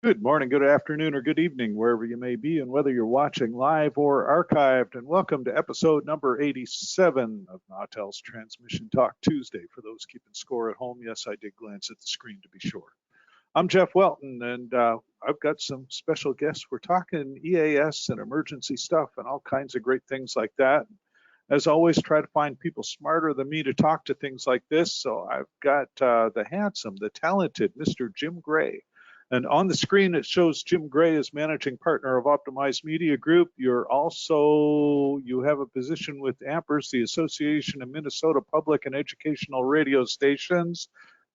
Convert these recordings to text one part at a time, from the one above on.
Good morning, good afternoon, or good evening, wherever you may be, and whether you're watching live or archived. And welcome to episode number 87 of Nautel's Transmission Talk Tuesday. For those keeping score at home, yes, I did glance at the screen to be sure. I'm Jeff Welton, and I've got some special guests. We're talking EAS and emergency stuff and all kinds of great things like that. As always, try to find people smarter than me to talk to things like this. So I've got the handsome, the talented Mr. Jim Gray. And on the screen, it shows Jim Gray as managing partner of Optimized Media Group. You have a position with AMPERS, the Association of Minnesota Public and Educational Radio Stations.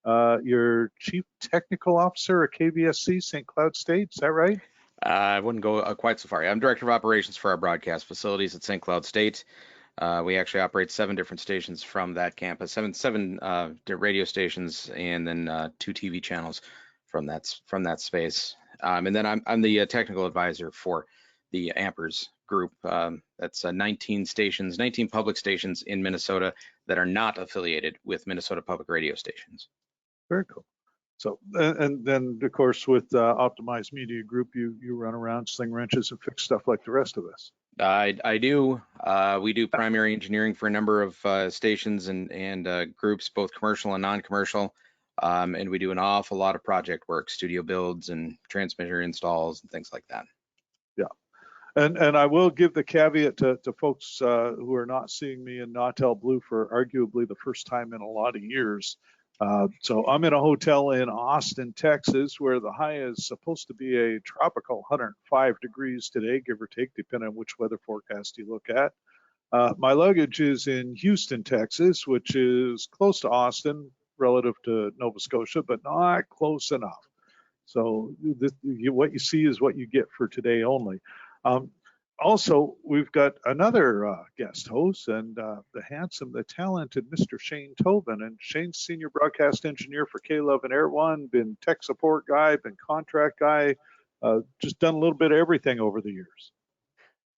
You're Chief Technical Officer at KVSC, St. Cloud State, is that right? I wouldn't go quite so far. I'm Director of Operations for our broadcast facilities at St. Cloud State. We actually operate 7 different stations from that campus, seven radio stations, and then 2 TV channels from that space. And then I'm the technical advisor for the AMPERS group. That's 19 stations, 19 public stations in Minnesota that are not affiliated with Minnesota Public Radio stations. Very cool. So, and then of course with Optimized Media Group, you run around, sling wrenches, and fix stuff like the rest of us. I do. We do primary engineering for a number of stations and groups, both commercial and non-commercial. And we do an awful lot of project work, studio builds and transmitter installs and things like that. Yeah, and I will give the caveat to folks who are not seeing me in Nautel Blue for arguably the first time in a lot of years. So I'm in a hotel in Austin, Texas, where the high is supposed to be a tropical 105 degrees today, give or take, depending on which weather forecast you look at. My luggage is in Houston, Texas, which is close to Austin relative to Nova Scotia, but not close enough. So what you see is what you get for today only. Also, we've got another guest host, and the handsome, the talented Mr. Shane Toven. And Shane's senior broadcast engineer for K-Love and Air One, been tech support guy, been contract guy, just done a little bit of everything over the years.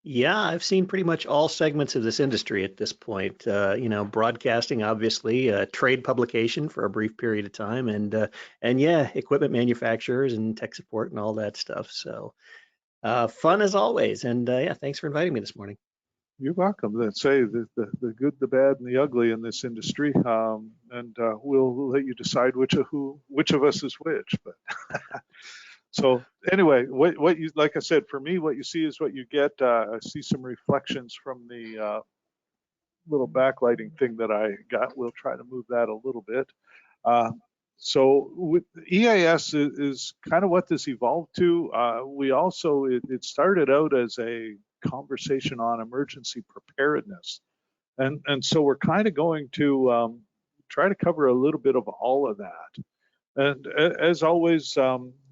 Yeah, I've seen pretty much all segments of this industry at this point. Broadcasting, obviously, trade publication for a brief period of time, and yeah, equipment manufacturers and tech support and all that stuff. So fun as always. And yeah, thanks for inviting me this morning. You're welcome. Let's say the good, the bad, and the ugly in this industry, and we'll let you decide which of us is which. But so anyway, what you, like I said, for me, what you see is what you get. I see some reflections from the little backlighting thing that I got. We'll try to move that a little bit. So with EAS is kind of what this evolved to. We also, it started out as a conversation on emergency preparedness. And so we're kind of going to try to cover a little bit of all of that. And as always,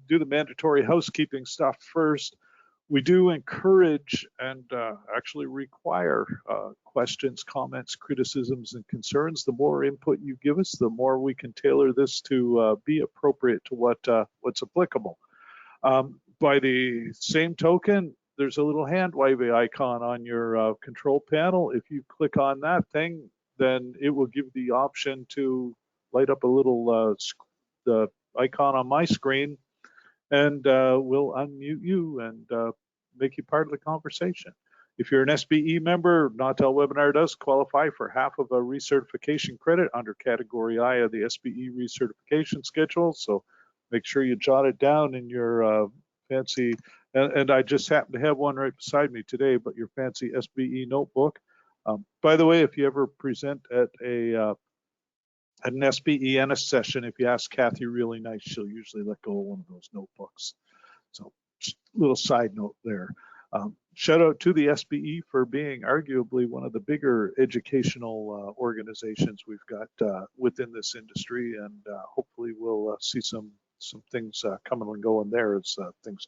do the mandatory housekeeping stuff first. We do encourage and actually require questions, comments, criticisms, and concerns. The more input you give us, the more we can tailor this to be appropriate to what's applicable. By the same token, there's a little hand waving icon on your control panel. If you click on that thing, then it will give the option to light up a little the icon on my screen, and we'll unmute you and make you part of the conversation. If you're an SBE member, Nautel webinar does qualify for half of a recertification credit under category I of the SBE recertification schedule. So make sure you jot it down in your fancy, and I just happen to have one right beside me today, but your fancy SBE notebook. By the way, if you ever present at an SBE NS session, if you ask Kathy really nice, she'll usually let go of one of those notebooks. So just a little side note there. Shout out to the SBE for being arguably one of the bigger educational organizations we've got within this industry, and hopefully we'll see some things coming and going there as things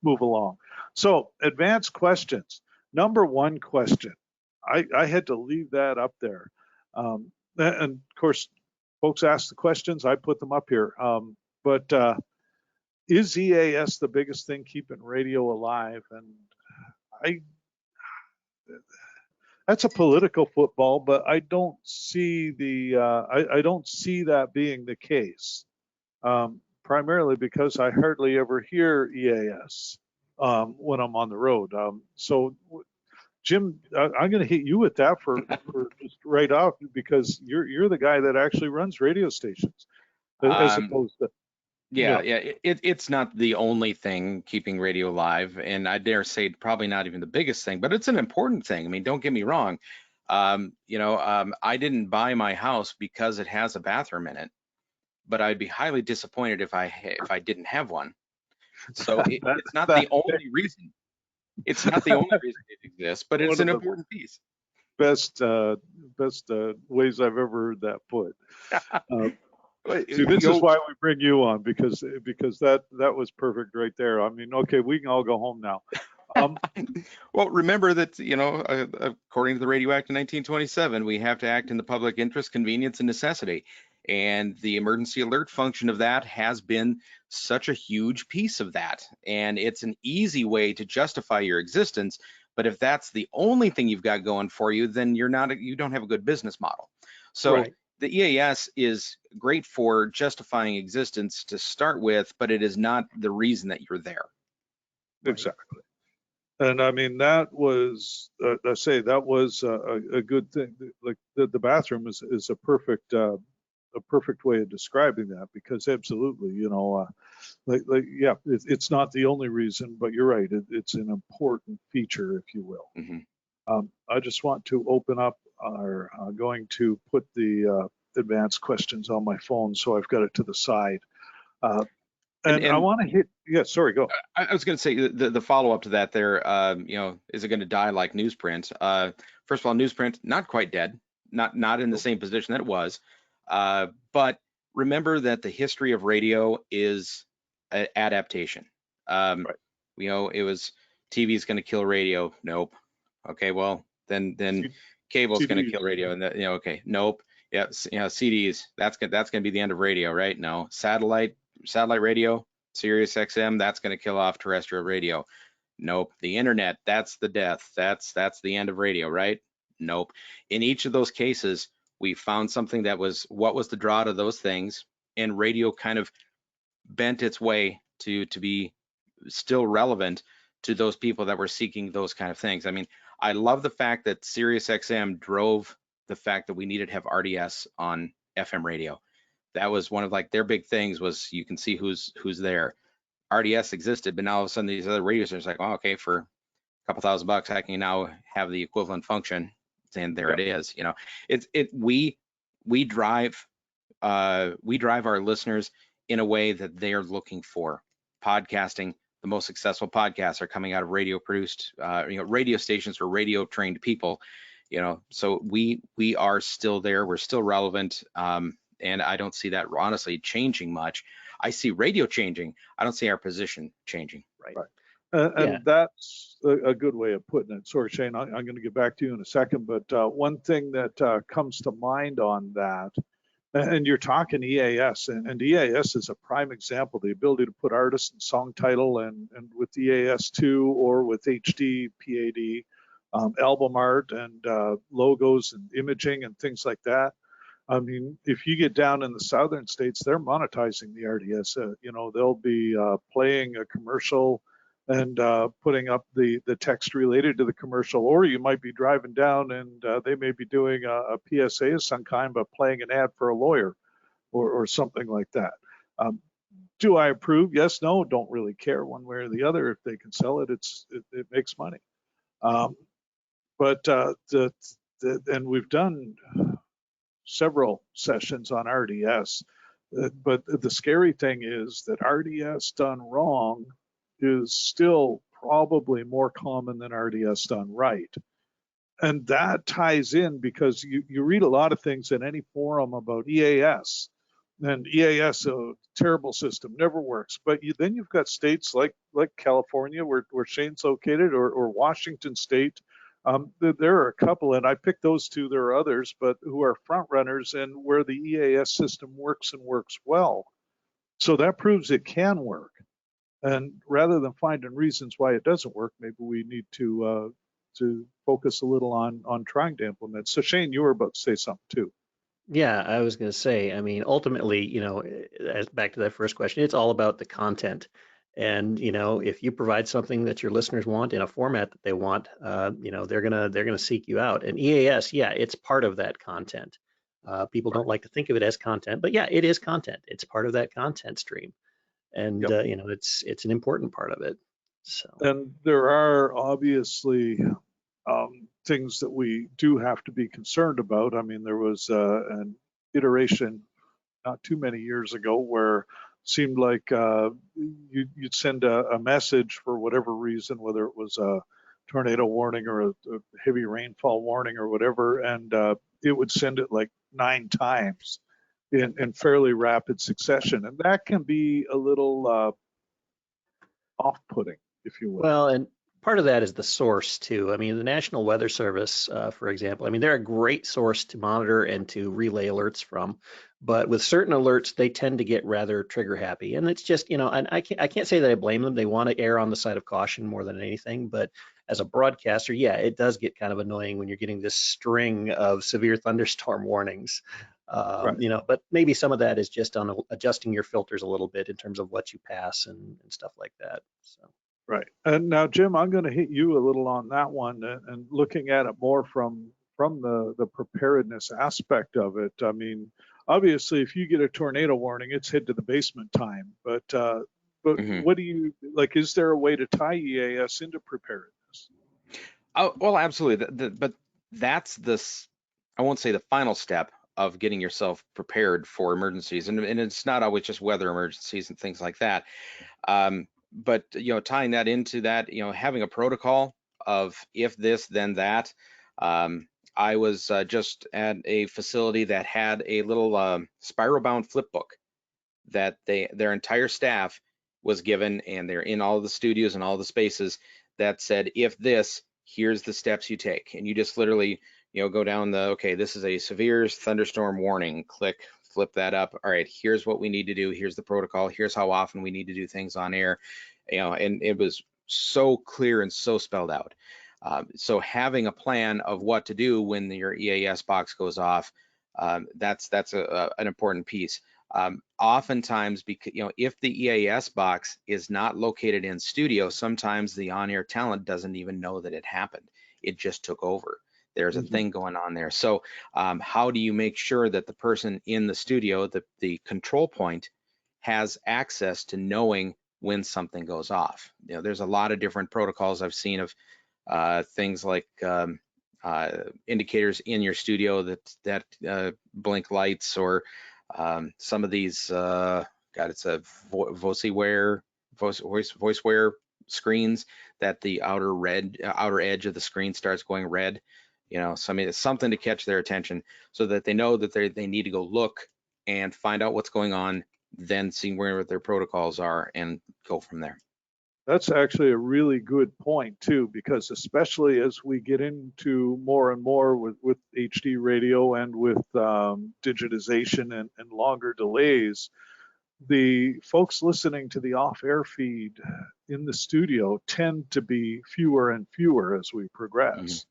move along. So advanced questions. Number one question. I had to leave that up there. And of course, folks ask the questions, I put them up here. But is EAS the biggest thing keeping radio alive? And that's a political football, but I don't see the I don't see that being the case. primarily because I hardly ever hear EAS when I'm on the road. So Jim, I'm going to hit you with that for just right off, because you're the guy that actually runs radio stations, as opposed to. Yeah, it's not the only thing keeping radio live, and I dare say probably not even the biggest thing, but it's an important thing. I mean, don't get me wrong. I didn't buy my house because it has a bathroom in it, but I'd be highly disappointed if I didn't have one. So it's not the only reason. It's not the only reason it exists, but it's an important piece. Best ways I've ever heard that put. See, this is why we bring you on, because that was perfect right there. I mean, okay, we can all go home now. Well, remember that, according to the Radio Act of 1927, we have to act in the public interest, convenience, and necessity. And the emergency alert function of that has been such a huge piece of that. And it's an easy way to justify your existence. But if that's the only thing you've got going for you, then you don't have a good business model. So right. The EAS is great for justifying existence to start with, but it is not the reason that you're there. Exactly. And I mean, that was, that was a good thing. Like the bathroom is a perfect way of describing that, because absolutely, it's not the only reason, but you're right. It's an important feature, if you will. Mm-hmm. I just want to open up going to put the advanced questions on my phone, so I've got it to the side. And I want to hit. Yeah, sorry, go. I was going to say the follow up to that. There, is it going to die like newsprint? First of all, newsprint not quite dead, not in the same position that it was. But remember that the history of radio is adaptation. Right. It was TV is going to kill radio. Nope. Okay, well then cable's going to kill radio, and okay, nope. Yeah, CDs. That's going to be the end of radio, right? No, satellite radio, Sirius XM. That's going to kill off terrestrial radio. Nope. The internet. That's the death. That's the end of radio, right? Nope. In each of those cases, we found something that was what was the draw to those things, and radio kind of bent its way to be still relevant to those people that were seeking those kind of things. I mean, I love the fact that Sirius XM drove the fact that we needed to have RDS on FM radio. That was one of their big things, was you can see who's there. RDS existed, but now all of a sudden these other radio stations are like, oh, okay, for a couple $1,000 I can now have the equivalent function, and there it is. We drive our listeners in a way that they are looking for. Podcasting, the most successful podcasts are coming out of radio produced, radio stations for radio trained people. So we are still there. We're still relevant. And I don't see that honestly changing much. I see radio changing. I don't see our position changing. Right. And that's a good way of putting it. Sorry, Shane, I'm going to get back to you in a second. But one thing that comes to mind on that, and you're talking EAS, and EAS is a prime example, the ability to put artist and song title, and with EAS2 or with HD, PAD, album art and logos and imaging and things like that. I mean, if you get down in the southern states, they're monetizing the RDS. They'll be playing a commercial and putting up the text related to the commercial, or you might be driving down and they may be doing a PSA of some kind, but playing an ad for a lawyer or something like that. Do I approve? Yes, no, don't really care one way or the other. If they can sell it, it makes money. And we've done several sessions on RDS, but the scary thing is that RDS done wrong is still probably more common than RDS done right. And that ties in because you read a lot of things in any forum about EAS, and EAS, a terrible system, never works. But then you've got states like California, where Shane's located, or Washington State. There are a couple, and I picked those two. There are others, but who are front runners and where the EAS system works and works well. So that proves it can work. And rather than finding reasons why it doesn't work, maybe we need to focus a little on trying to implement. So Shane, you were about to say something too. Yeah, I was going to say, I mean, ultimately, back to that first question, it's all about the content. And, if you provide something that your listeners want in a format that they want, they're gonna seek you out. And EAS, yeah, it's part of that content. People don't like to think of it as content, but yeah, it is content. It's part of that content stream, and Yep. it's an important part of it. So And there are obviously things that we do have to be concerned about. I mean, there was an iteration not too many years ago where it seemed like you'd send a message for whatever reason, whether it was a tornado warning or a heavy rainfall warning or whatever, and it would send it like 9 times in fairly rapid succession. And that can be a little off-putting, if you will. Well, and part of that is the source too. I mean, the National Weather Service, for example, I mean, they're a great source to monitor and to relay alerts from. But with certain alerts, they tend to get rather trigger happy, and it's just, and I can't say that I blame them. They want to err on the side of caution more than anything. But as a broadcaster, yeah, it does get kind of annoying when you're getting this string of severe thunderstorm warnings. Right. But maybe some of that is just on adjusting your filters a little bit in terms of what you pass and stuff like that. So. Right. And now, Jim, I'm going to hit you a little on that one and looking at it more from the preparedness aspect of it. I mean, obviously, if you get a tornado warning, it's head to the basement time. But Hmm. what do you like? Is there a way to tie EAS into preparedness? Oh, well, absolutely. But that's this, I won't say the final step of getting yourself prepared for emergencies. And it's not always just weather emergencies and things like that. But tying that into that, having a protocol of if this, then that. I was just at a facility that had a little spiral bound flip book that their entire staff was given, and they're in all the studios and all the spaces that said, if this, here's the steps you take. And you just literally, go down okay, this is a severe thunderstorm warning, click, flip that up. All right, here's what we need to do. Here's the protocol. Here's how often we need to do things on air. And it was so clear and so spelled out. So having a plan of what to do when your EAS box goes off, that's an important piece. Oftentimes, because if the EAS box is not located in studio, sometimes the on-air talent doesn't even know that it happened. It just took over. There's a thing going on there. So how do you make sure that the person in the studio, the control point, has access to knowing when something goes off? There's a lot of different protocols I've seen of things like indicators in your studio that blink lights, or some of these, it's a voiceware screens that the outer edge of the screen starts going red. So I mean, it's something to catch their attention so that they know that they need to go look and find out what's going on, then see where their protocols are and go from there. That's actually a really good point too, because especially as we get into more and more with HD radio and with digitization and longer delays, the folks listening to the off-air feed in the studio tend to be fewer and fewer as we progress.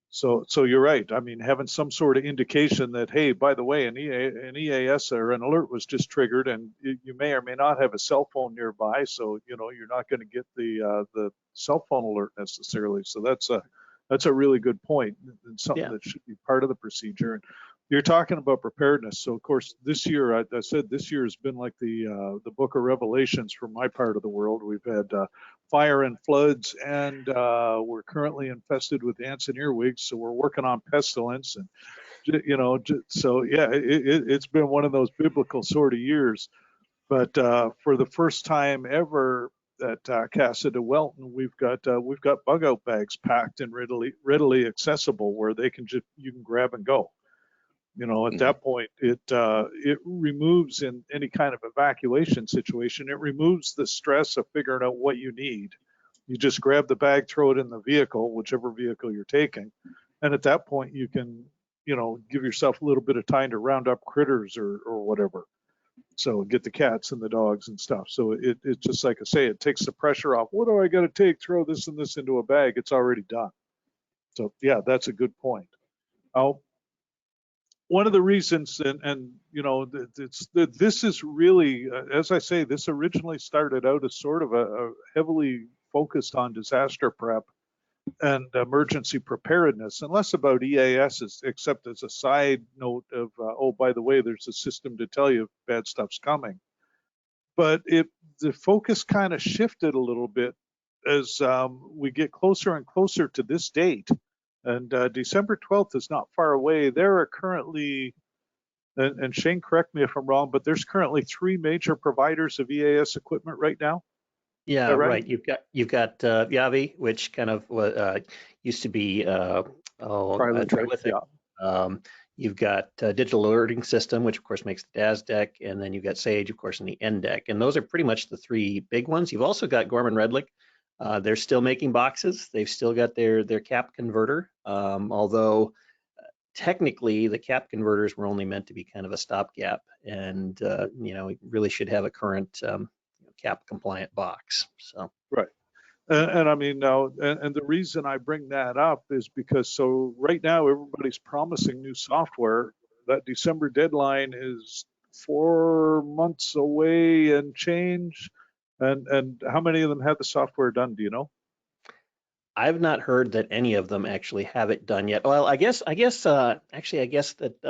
So you're right. I mean, having some sort of indication that, hey, by the way, an EAS or an alert was just triggered, and you may or may not have a cell phone nearby, so you're not going to get the cell phone alert necessarily. So that's a really good point, and something Yeah. that should be part of the procedure. And you're talking about preparedness. So of course, this year, I said this year has been like the Book of Revelations for my part of the world. We've had fire and floods, and we're currently infested with ants and earwigs. So we're working on pestilence, and so yeah, it's been one of those biblical sort of years. But for the first time ever at Casa de Welton, we've got bug out bags packed and readily accessible where you can grab and go. At that point, it removes in any kind of evacuation situation, it removes the stress of figuring out what you need. You just grab the bag, throw it in the vehicle, whichever vehicle you're taking, and at that point you can, give yourself a little bit of time to round up critters or whatever. So get the cats and the dogs and stuff. So it's just like I say, it takes the pressure off. What do I got to take? Throw this and this into a bag. It's already done. So yeah, that's a good point. Oh, one of the reasons, and you know, this is really, as I say, this originally started out as sort of a heavily focused on disaster prep and emergency preparedness, and less about EAS, except as a side note of, oh, by the way, there's a system to tell you if bad stuff's coming. But the focus kind of shifted a little bit as we get closer and closer to this date. And December 12th is not far away. There are currently, and Shane, correct me if I'm wrong, but there's currently 3 major providers of EAS equipment right now. Yeah, right. You've got Yavi, which kind of used to be Trilithic. Yeah. You've got Digital Alerting System, which of course makes the DAS deck, and then you've got Sage, of course, in the N deck. And those are pretty much the 3 big ones. You've also got Gorman Redlich. They're still making boxes. They've still got their cap converter, although technically the cap converters were only meant to be kind of a stopgap, and you know, we really should have a current cap compliant box. So right. And I mean, now, and the reason I bring that up is because, so right now everybody's promising new software. That December deadline is 4 months away and change. And how many of them have the software done? Do you know? I've not heard that any of them actually have it done yet. Well, I guess that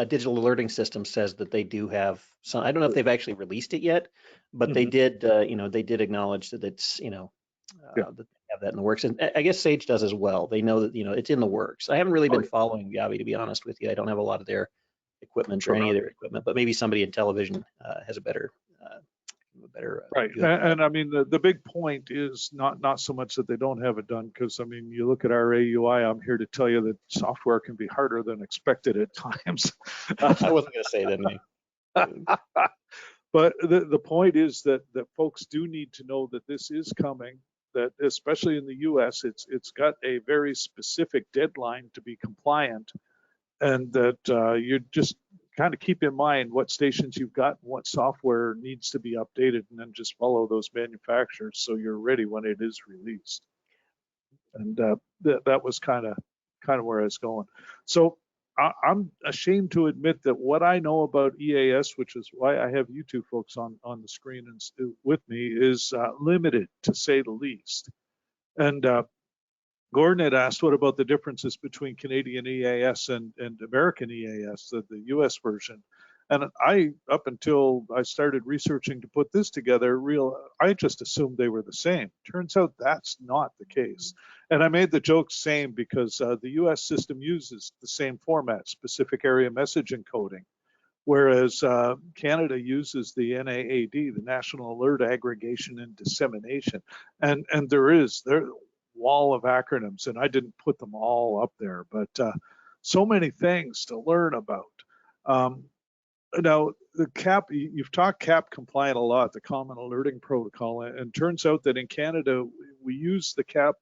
Digital Alerting System says that they do have some. I don't know if they've actually released it yet, but they did. You know, they did acknowledge that it's, you know, that they have that in the works, and I guess Sage does as well. They know that, you know, it's in the works. I haven't really been following Yavi, to be honest with you. I don't have a lot of their equipment or any of their equipment, but maybe somebody in television has a better. Right. And I mean, the big point is not so much that they don't have it done, because I mean, you look at our AUI, I'm here to tell you that software can be harder than expected at times. I wasn't going to say that. But the point is that folks do need to know that this is coming, that especially in the US, it's got a very specific deadline to be compliant, and that you just kind of keep in mind what stations you've got and what software needs to be updated, and then just follow those manufacturers so you're ready when it is released. And that was kind of where I was going. So I'm ashamed to admit that what I know about EAS, which is why I have you two folks on the screen and with me, is limited, to say the least. And Gordon had asked, what about the differences between Canadian EAS and American EAS, the US version? And I, up until I started researching to put this together, I just assumed they were the same. Turns out that's not the case. And I made the joke same because the US system uses the same format, specific area message encoding, whereas Canada uses the NAAD, the National Alert Aggregation and Dissemination. And there wall of acronyms, and I didn't put them all up there, but so many things to learn about. Now, the CAP, you've talked CAP compliant a lot, the Common Alerting Protocol, and turns out that in Canada, we use the CAP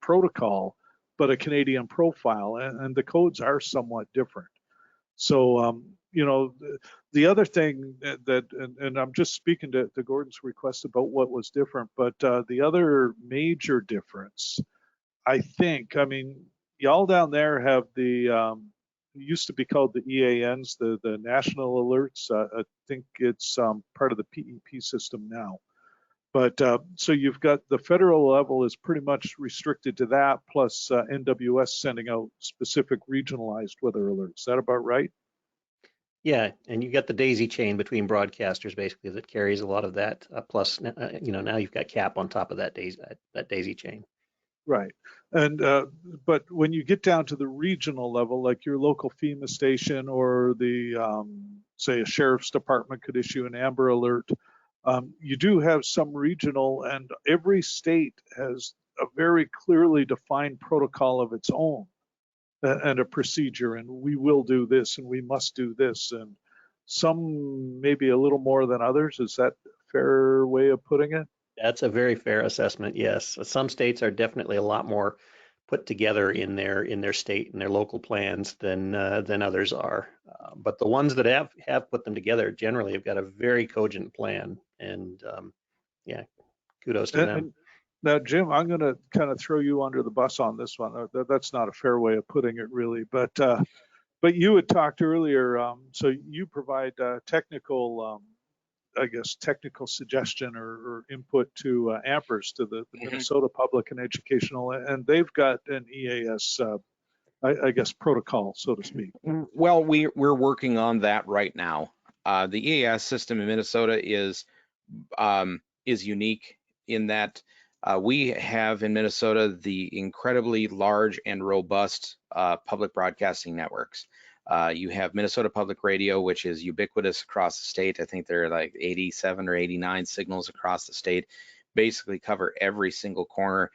protocol, but a Canadian profile, and the codes are somewhat different. So, you know, the other thing and I'm just speaking to Gordon's request about what was different, but the other major difference, I think, I mean, y'all down there have the, used to be called the EANs, the national alerts. I think it's part of the PEP system now. But so you've got the federal level is pretty much restricted to that, plus NWS sending out specific regionalized weather alerts. Is that about right? Yeah, and you've got the daisy chain between broadcasters basically that carries a lot of that. Plus, you know, now you've got CAP on top of that daisy chain. Right. And but when you get down to the regional level, like your local FEMA station or the say a sheriff's department could issue an Amber Alert, you do have some regional, and every state has a very clearly defined protocol of its own and a procedure, and we will do this and we must do this, and some maybe a little more than others. Is that a fair way of putting it? That's a very fair assessment. Yes, some states are definitely a lot more put together in their state and their local plans than others are. But the ones that have put them together generally have got a very cogent plan, and yeah, kudos to them. Now, Jim, I'm going to kind of throw you under the bus on this one. That's not a fair way of putting it, really. But But you had talked earlier, so you provide technical, I guess, technical suggestion or input to AMPERS, to the Minnesota Public and Educational, and they've got an EAS, I guess, protocol, so to speak. Well, we're working on that right now. The EAS system in Minnesota is unique in that we have in Minnesota the incredibly large and robust public broadcasting networks. You have Minnesota Public Radio, which is ubiquitous across the state. I think there are like 87 or 89 signals across the state, basically cover every single corner.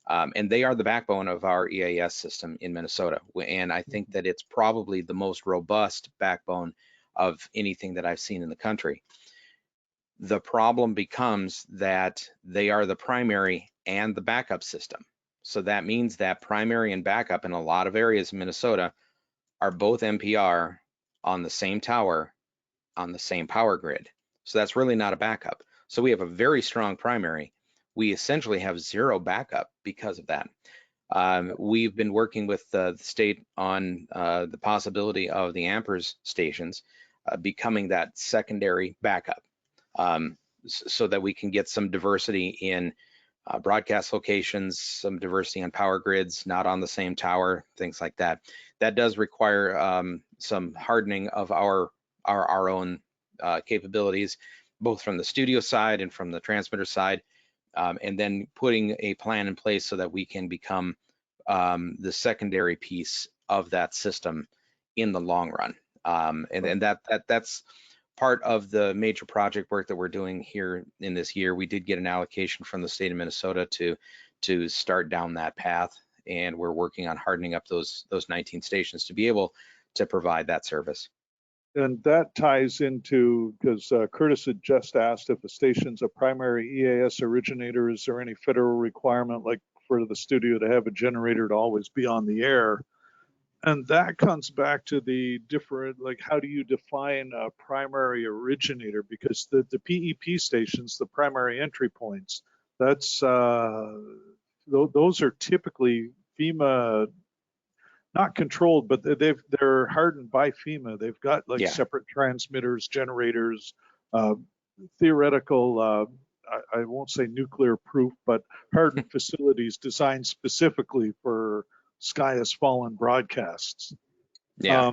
And they are the backbone of our EAS system in Minnesota. And I think that it's probably the most robust backbone of anything that I've seen in the country. The problem becomes that they are the primary and the backup system. So that means that primary and backup in a lot of areas in Minnesota are both NPR on the same tower on the same power grid. So that's really not a backup. So we have a very strong primary. We essentially have zero backup because of that. We've been working with the state on the possibility of the AMPERS stations becoming that secondary backup, so that we can get some diversity in broadcast locations, some diversity on power grids, not on the same tower, things like that. That does require some hardening of our own capabilities, both from the studio side and from the transmitter side, and then putting a plan in place so that we can become the secondary piece of that system in the long run. And that's part of the major project work that we're doing here in this year. We did get an allocation from the state of Minnesota to start down that path, and we're working on hardening up those 19 stations to be able to provide that service. And that ties into, because Curtis had just asked if a station's a primary EAS originator, is there any federal requirement like for the studio to have a generator to always be on the air? And that comes back to the different, like, how do you define a primary originator? Because the PEP stations, the primary entry points, that's those are typically FEMA, not controlled, but they're hardened by FEMA. They've got like separate transmitters, generators, theoretical, I won't say nuclear proof, but hardened facilities designed specifically for Sky Has Fallen broadcasts. Yeah.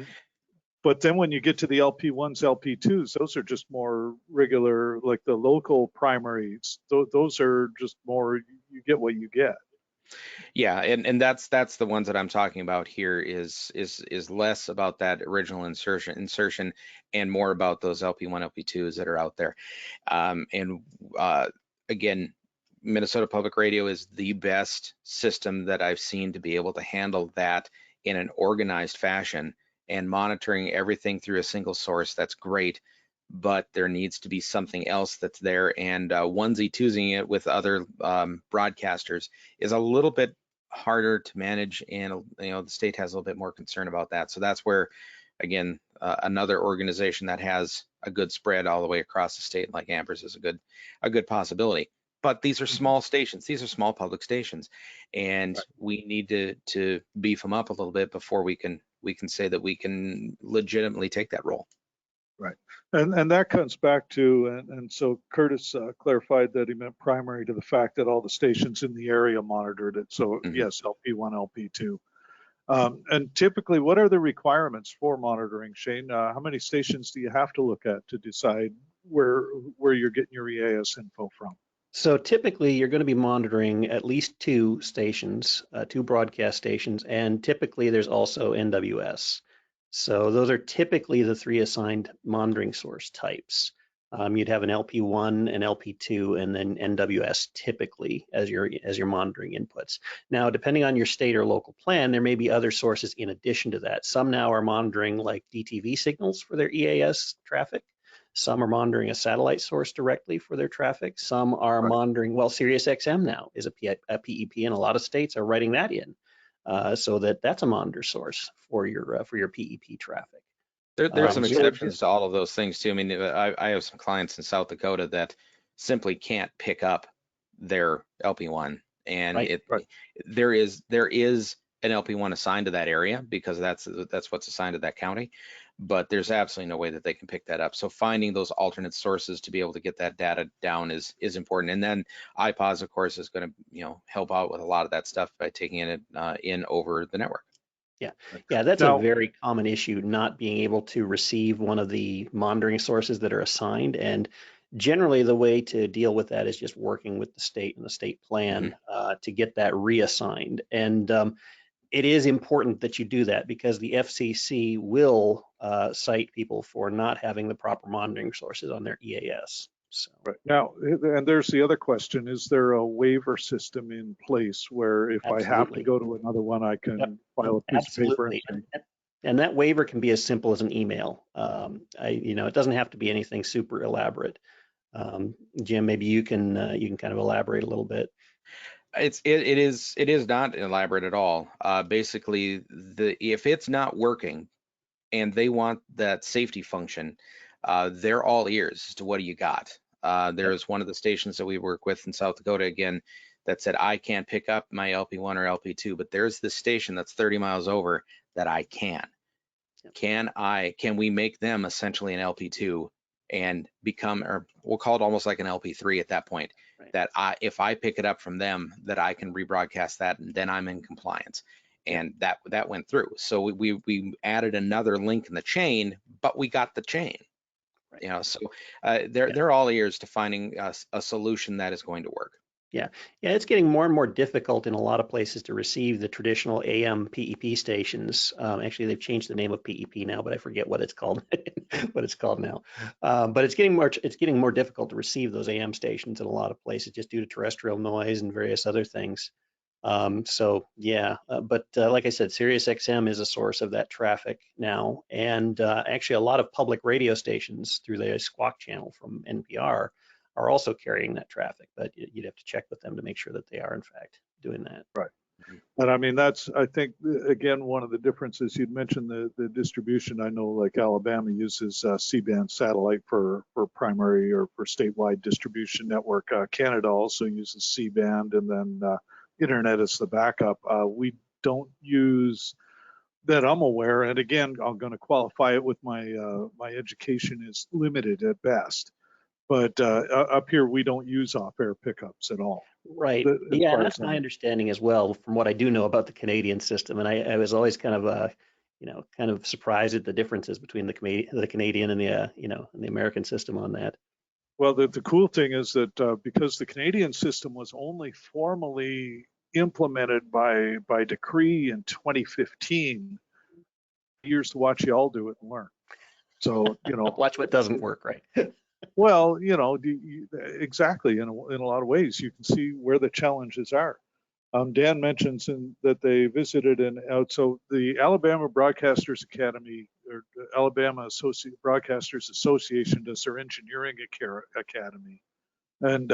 But then when you get to the LP1s, LP2s, those are just more regular, like the local primaries. Those are just more, you get what you get. Yeah, and that's the ones that I'm talking about here is less about that original insertion and more about those LP1, LP2s that are out there. Again, Minnesota Public Radio is the best system that I've seen to be able to handle that in an organized fashion, and monitoring everything through a single source. That's great, but there needs to be something else that's there, and onesie-twosie it with other broadcasters is a little bit harder to manage, and the state has a little bit more concern about that. So that's where, again, another organization that has a good spread all the way across the state, like AMPERS, is a good possibility. But these are small stations. These are small public stations, and we need to beef them up a little bit before we can say that we can legitimately take that role. Right, and that comes back to, and so Curtis clarified that he meant primary to the fact that all the stations in the area monitored it. So yes, LP1, LP2. And typically, what are the requirements for monitoring, Shane? How many stations do you have to look at to decide where you're getting your EAS info from? So typically, you're going to be monitoring at least two stations, two broadcast stations, and typically there's also NWS. So those are typically the three assigned monitoring source types. You'd have an LP1, an LP2, and then NWS typically as your monitoring inputs. Now, depending on your state or local plan, there may be other sources in addition to that. Some now are monitoring like DTV signals for their EAS traffic. Some are monitoring a satellite source directly for their traffic. Some are monitoring, well, SiriusXM now is a PEP, and a lot of states are writing that in, so that's a monitor source for your PEP traffic. There's some exceptions to all of those things too. I mean, I have some clients in South Dakota that simply can't pick up their LP1, and there is an LP1 assigned to that area because that's what's assigned to that county, but there's absolutely no way that they can pick that up. So finding those alternate sources to be able to get that data down is important. And then IPAWS, of course, is going to help out with a lot of that stuff by taking it in over the network. Yeah, that's Now, a very common issue, not being able to receive one of the monitoring sources that are assigned. And generally, the way to deal with that is just working with the state and the state plan to get that reassigned. And it is important that you do that because the FCC will cite people for not having the proper monitoring sources on their EAS. So. Right. Now, and there's the other question, is there a waiver system in place where if I have to go to another one, I can file a piece of paper? And that waiver can be as simple as an email. It doesn't have to be anything super elaborate. Jim, maybe you can kind of elaborate a little bit. It is not elaborate at all. Basically, if it's not working and they want that safety function, they're all ears as to what do you got. There's one of the stations that we work with in South Dakota again that said, I can't pick up my LP1 or LP2, but there's this station that's 30 miles over that I can. Can we make them essentially an LP2 and become, or we'll call it almost like an LP3 at that point, right, that if I pick it up from them, that I can rebroadcast that and then I'm in compliance. And that went through. So we added another link in the chain, but we got the chain. Right. So they're all ears to finding a solution that is going to work. Yeah, it's getting more and more difficult in a lot of places to receive the traditional AM PEP stations. Actually, they've changed the name of PEP now, but I forget what it's called. What it's called now. But it's getting more difficult to receive those AM stations in a lot of places just due to terrestrial noise and various other things. But like I said, SiriusXM is a source of that traffic now, and actually a lot of public radio stations through the Squawk channel from NPR are also carrying that traffic, but you'd have to check with them to make sure that they are in fact doing that. Right. And I mean, that's, I think, again, one of the differences. You'd mentioned the distribution. I know like Alabama uses C-band satellite for primary or for statewide distribution network. Canada also uses C-band, and then internet is the backup. We don't use that, I'm aware. And again, I'm going to qualify it with my education is limited at best. But up here, we don't use off-air pickups at all. Right. Yeah, that's my understanding as well, from what I do know about the Canadian system. And I was always kind of surprised at the differences between the Canadian and the American system on that. Well, the cool thing is that because the Canadian system was only formally implemented by decree in 2015, years to watch you all do it and learn. So watch what doesn't work, right? Well, exactly. In a lot of ways, you can see where the challenges are. Dan mentions that they visited so the Alabama Broadcasters Academy, or Alabama Broadcasters Association, does their engineering academy, and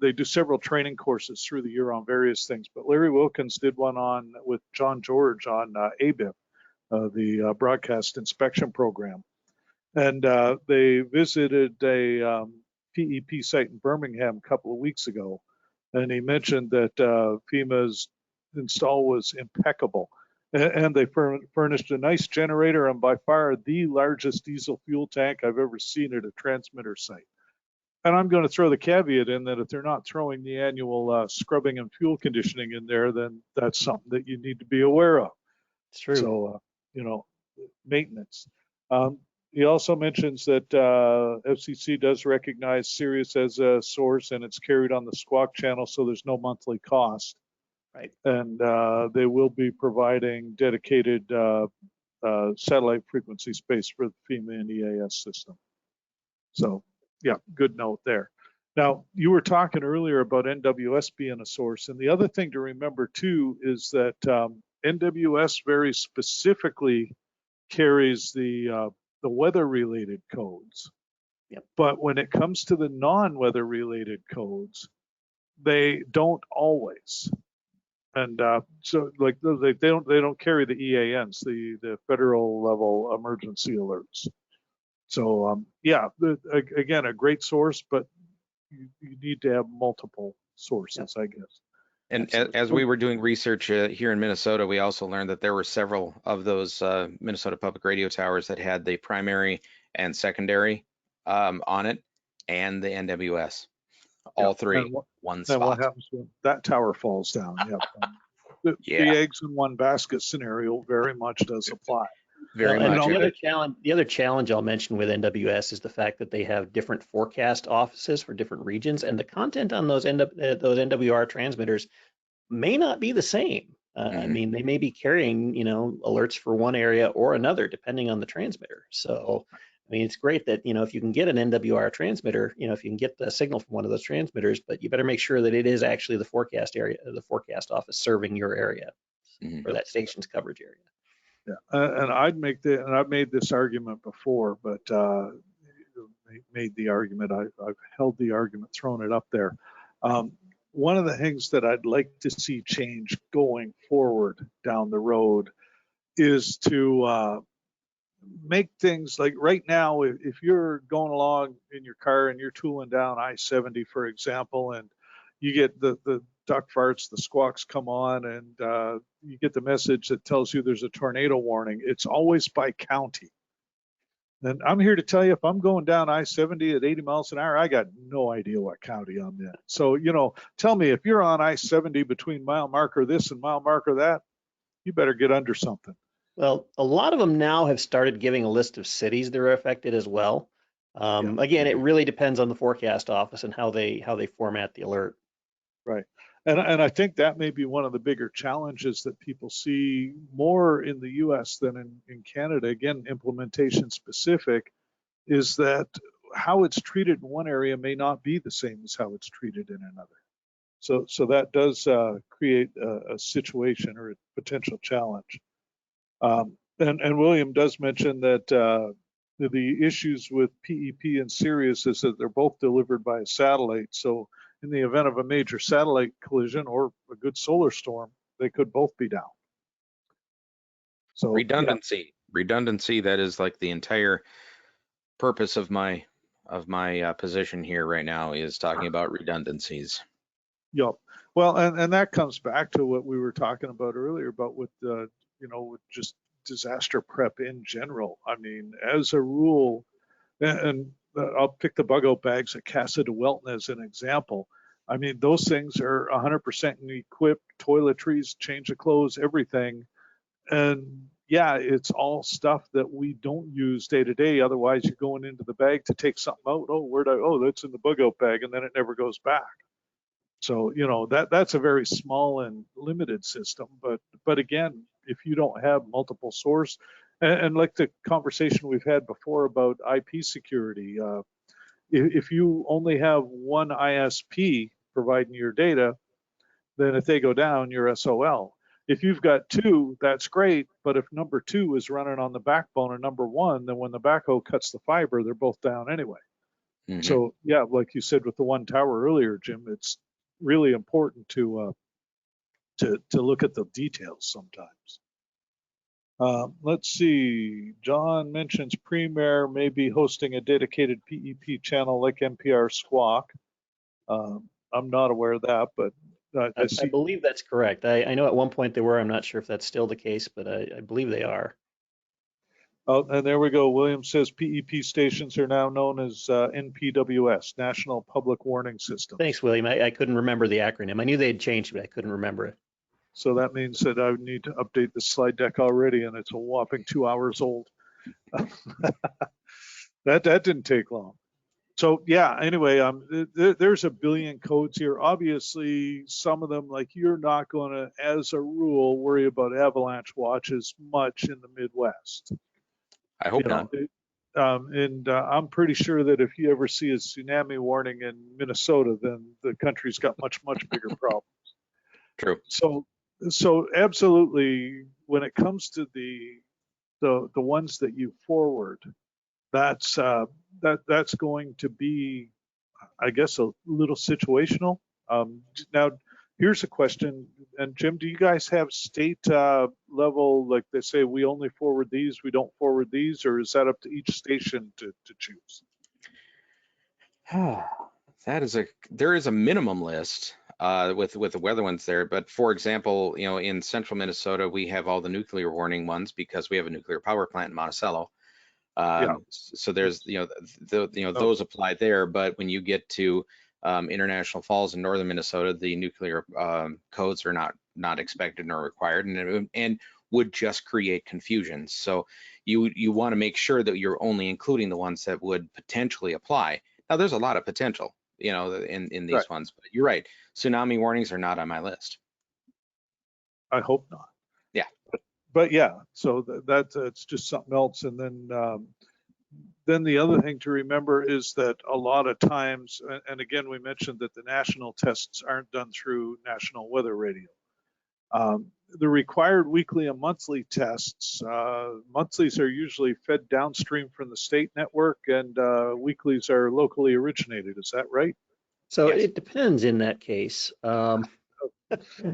they do several training courses through the year on various things. But Larry Wilkins did one with John George on ABIP, the Broadcast Inspection Program. And they visited a PEP site in Birmingham a couple of weeks ago, and he mentioned that FEMA's install was impeccable, and they furnished a nice generator and by far the largest diesel fuel tank I've ever seen at a transmitter site. And I'm going to throw the caveat in that if they're not throwing the annual scrubbing and fuel conditioning in there, then that's something that you need to be aware of. It's true. So, maintenance. He also mentions that FCC does recognize Sirius as a source, and it's carried on the Squawk channel, so there's no monthly cost. Right. And they will be providing dedicated satellite frequency space for the FEMA and EAS system. So, yeah, good note there. Now, you were talking earlier about NWS being a source, and the other thing to remember too is that NWS very specifically carries the weather-related codes. Yep. But when it comes to the non-weather-related codes, they don't always. And so, like, they don't carry the EANs, the federal level emergency alerts. So again, a great source, but you need to have multiple sources, I guess. And Absolutely. as we were doing research here in Minnesota, we also learned that there were several of those Minnesota public radio towers that had the primary and secondary on it, and the NWS, all three, one Then what spot. happens when that tower falls down? Yep. The Yeah, eggs in one basket scenario very much does apply. very Well, and much. the other challenge I'll mention with NWS is the fact that they have different forecast offices for different regions, and the content on those those NWR transmitters may not be the same. I mean, they may be carrying, alerts for one area or another, depending on the transmitter. So, I mean, it's great that, if you can get an NWR transmitter, if you can get the signal from one of those transmitters, but you better make sure that it is actually the forecast area, the forecast office serving your area or that station's coverage area. Yeah, and I've made this argument before, but made the argument. I've held the argument, thrown it up there. One of the things that I'd like to see change going forward down the road is to make things like right now, if you're going along in your car and you're tooling down I-70, for example, and you get the duck farts, the squawks come on, and you get the message that tells you there's a tornado warning, it's always by county. And I'm here to tell you, if I'm going down I-70 at 80 miles an hour, I got no idea what county I'm in. So, tell me, if you're on I-70 between mile marker this and mile marker that, you better get under something. Well, a lot of them now have started giving a list of cities that are affected as well. Again, it really depends on the forecast office and how they format the alert. Right. And I think that may be one of the bigger challenges that people see more in the US than in Canada. Again, implementation specific, is that how it's treated in one area may not be the same as how it's treated in another. So that does create a situation or a potential challenge. And William does mention that the issues with PEP and Sirius is that they're both delivered by a satellite. So in the event of a major satellite collision or a good solar storm, they could both be down. So redundancy, that is like the entire purpose of my position here right now, is talking about redundancies. Yep. Well, and that comes back to what we were talking about earlier about with with just disaster prep in general. I mean, as a rule, and I'll pick the bug out bags at Casa de Welton as an example. I mean, those things are 100% equipped, toiletries, change of clothes, everything. And yeah, it's all stuff that we don't use day to day. Otherwise, you're going into the bag to take something out. That's in the bug out bag, and then it never goes back. So, that's a very small and limited system. But again, if you don't have multiple source, and like the conversation we've had before about IP security, if you only have one ISP providing your data, then if they go down, you're SOL. If you've got two, that's great. But if number two is running on the backbone of number one, then when the backhoe cuts the fiber, they're both down anyway. So yeah, like you said with the one tower earlier, Jim, it's really important to look at the details sometimes. Let's see. John mentions Premier may be hosting a dedicated PEP channel like NPR Squawk. I'm not aware of that, but I believe that's correct. I know at one point they were. I'm not sure if that's still the case, but I believe they are. Oh, and there we go. William says PEP stations are now known as NPWS, National Public Warning System. Thanks, William. I couldn't remember the acronym. I knew they had changed, but I couldn't remember it. So that means that I would need to update the slide deck already, and it's a whopping 2 hours old. That didn't take long. So yeah, anyway, there's a billion codes here. Obviously, some of them, like you're not going to, as a rule, worry about avalanche watch as much in the Midwest. I hope not. I'm pretty sure that if you ever see a tsunami warning in Minnesota, then the country's got much bigger problems. True. So absolutely, when it comes to the ones that you forward, that's going to be, I guess, a little situational. Now, here's a question, and Jim, do you guys have state level, like they say, we only forward these, we don't forward these, or is that up to each station to choose? There is a minimum list. with the weather ones there. But for example, you know, in central Minnesota, we have all the nuclear warning ones because we have a nuclear power plant in Monticello. Yeah. So there's, you know, those apply there. But when you get to International Falls in northern Minnesota, the nuclear codes are not expected nor required, and would just create confusion. So you want to make sure that you're only including the ones that would potentially apply. Now, there's a lot of potential, you know, in these ones, but you're right. Tsunami warnings are not on my list. I hope not. Yeah. But yeah, so that's just something else. And then the other thing to remember is that a lot of times, and again, we mentioned that the national tests aren't done through National Weather Radio. The required weekly and monthly tests, monthlies are usually fed downstream from the state network, and weeklies are locally originated. Is that right? So Yes. it depends in that case.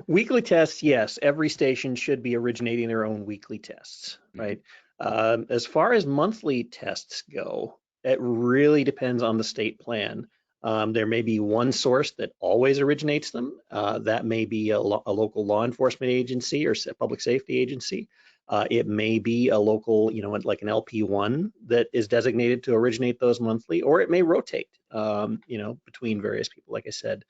Weekly tests, yes, every station should be originating their own weekly tests, right? As far as monthly tests go, it really depends on the state plan. There may be one source that always originates them. That may be a local law enforcement agency or public safety agency. It may be a local, you know, like an LP1 that is designated to originate those monthly, or it may rotate, you know, between various people, like I said.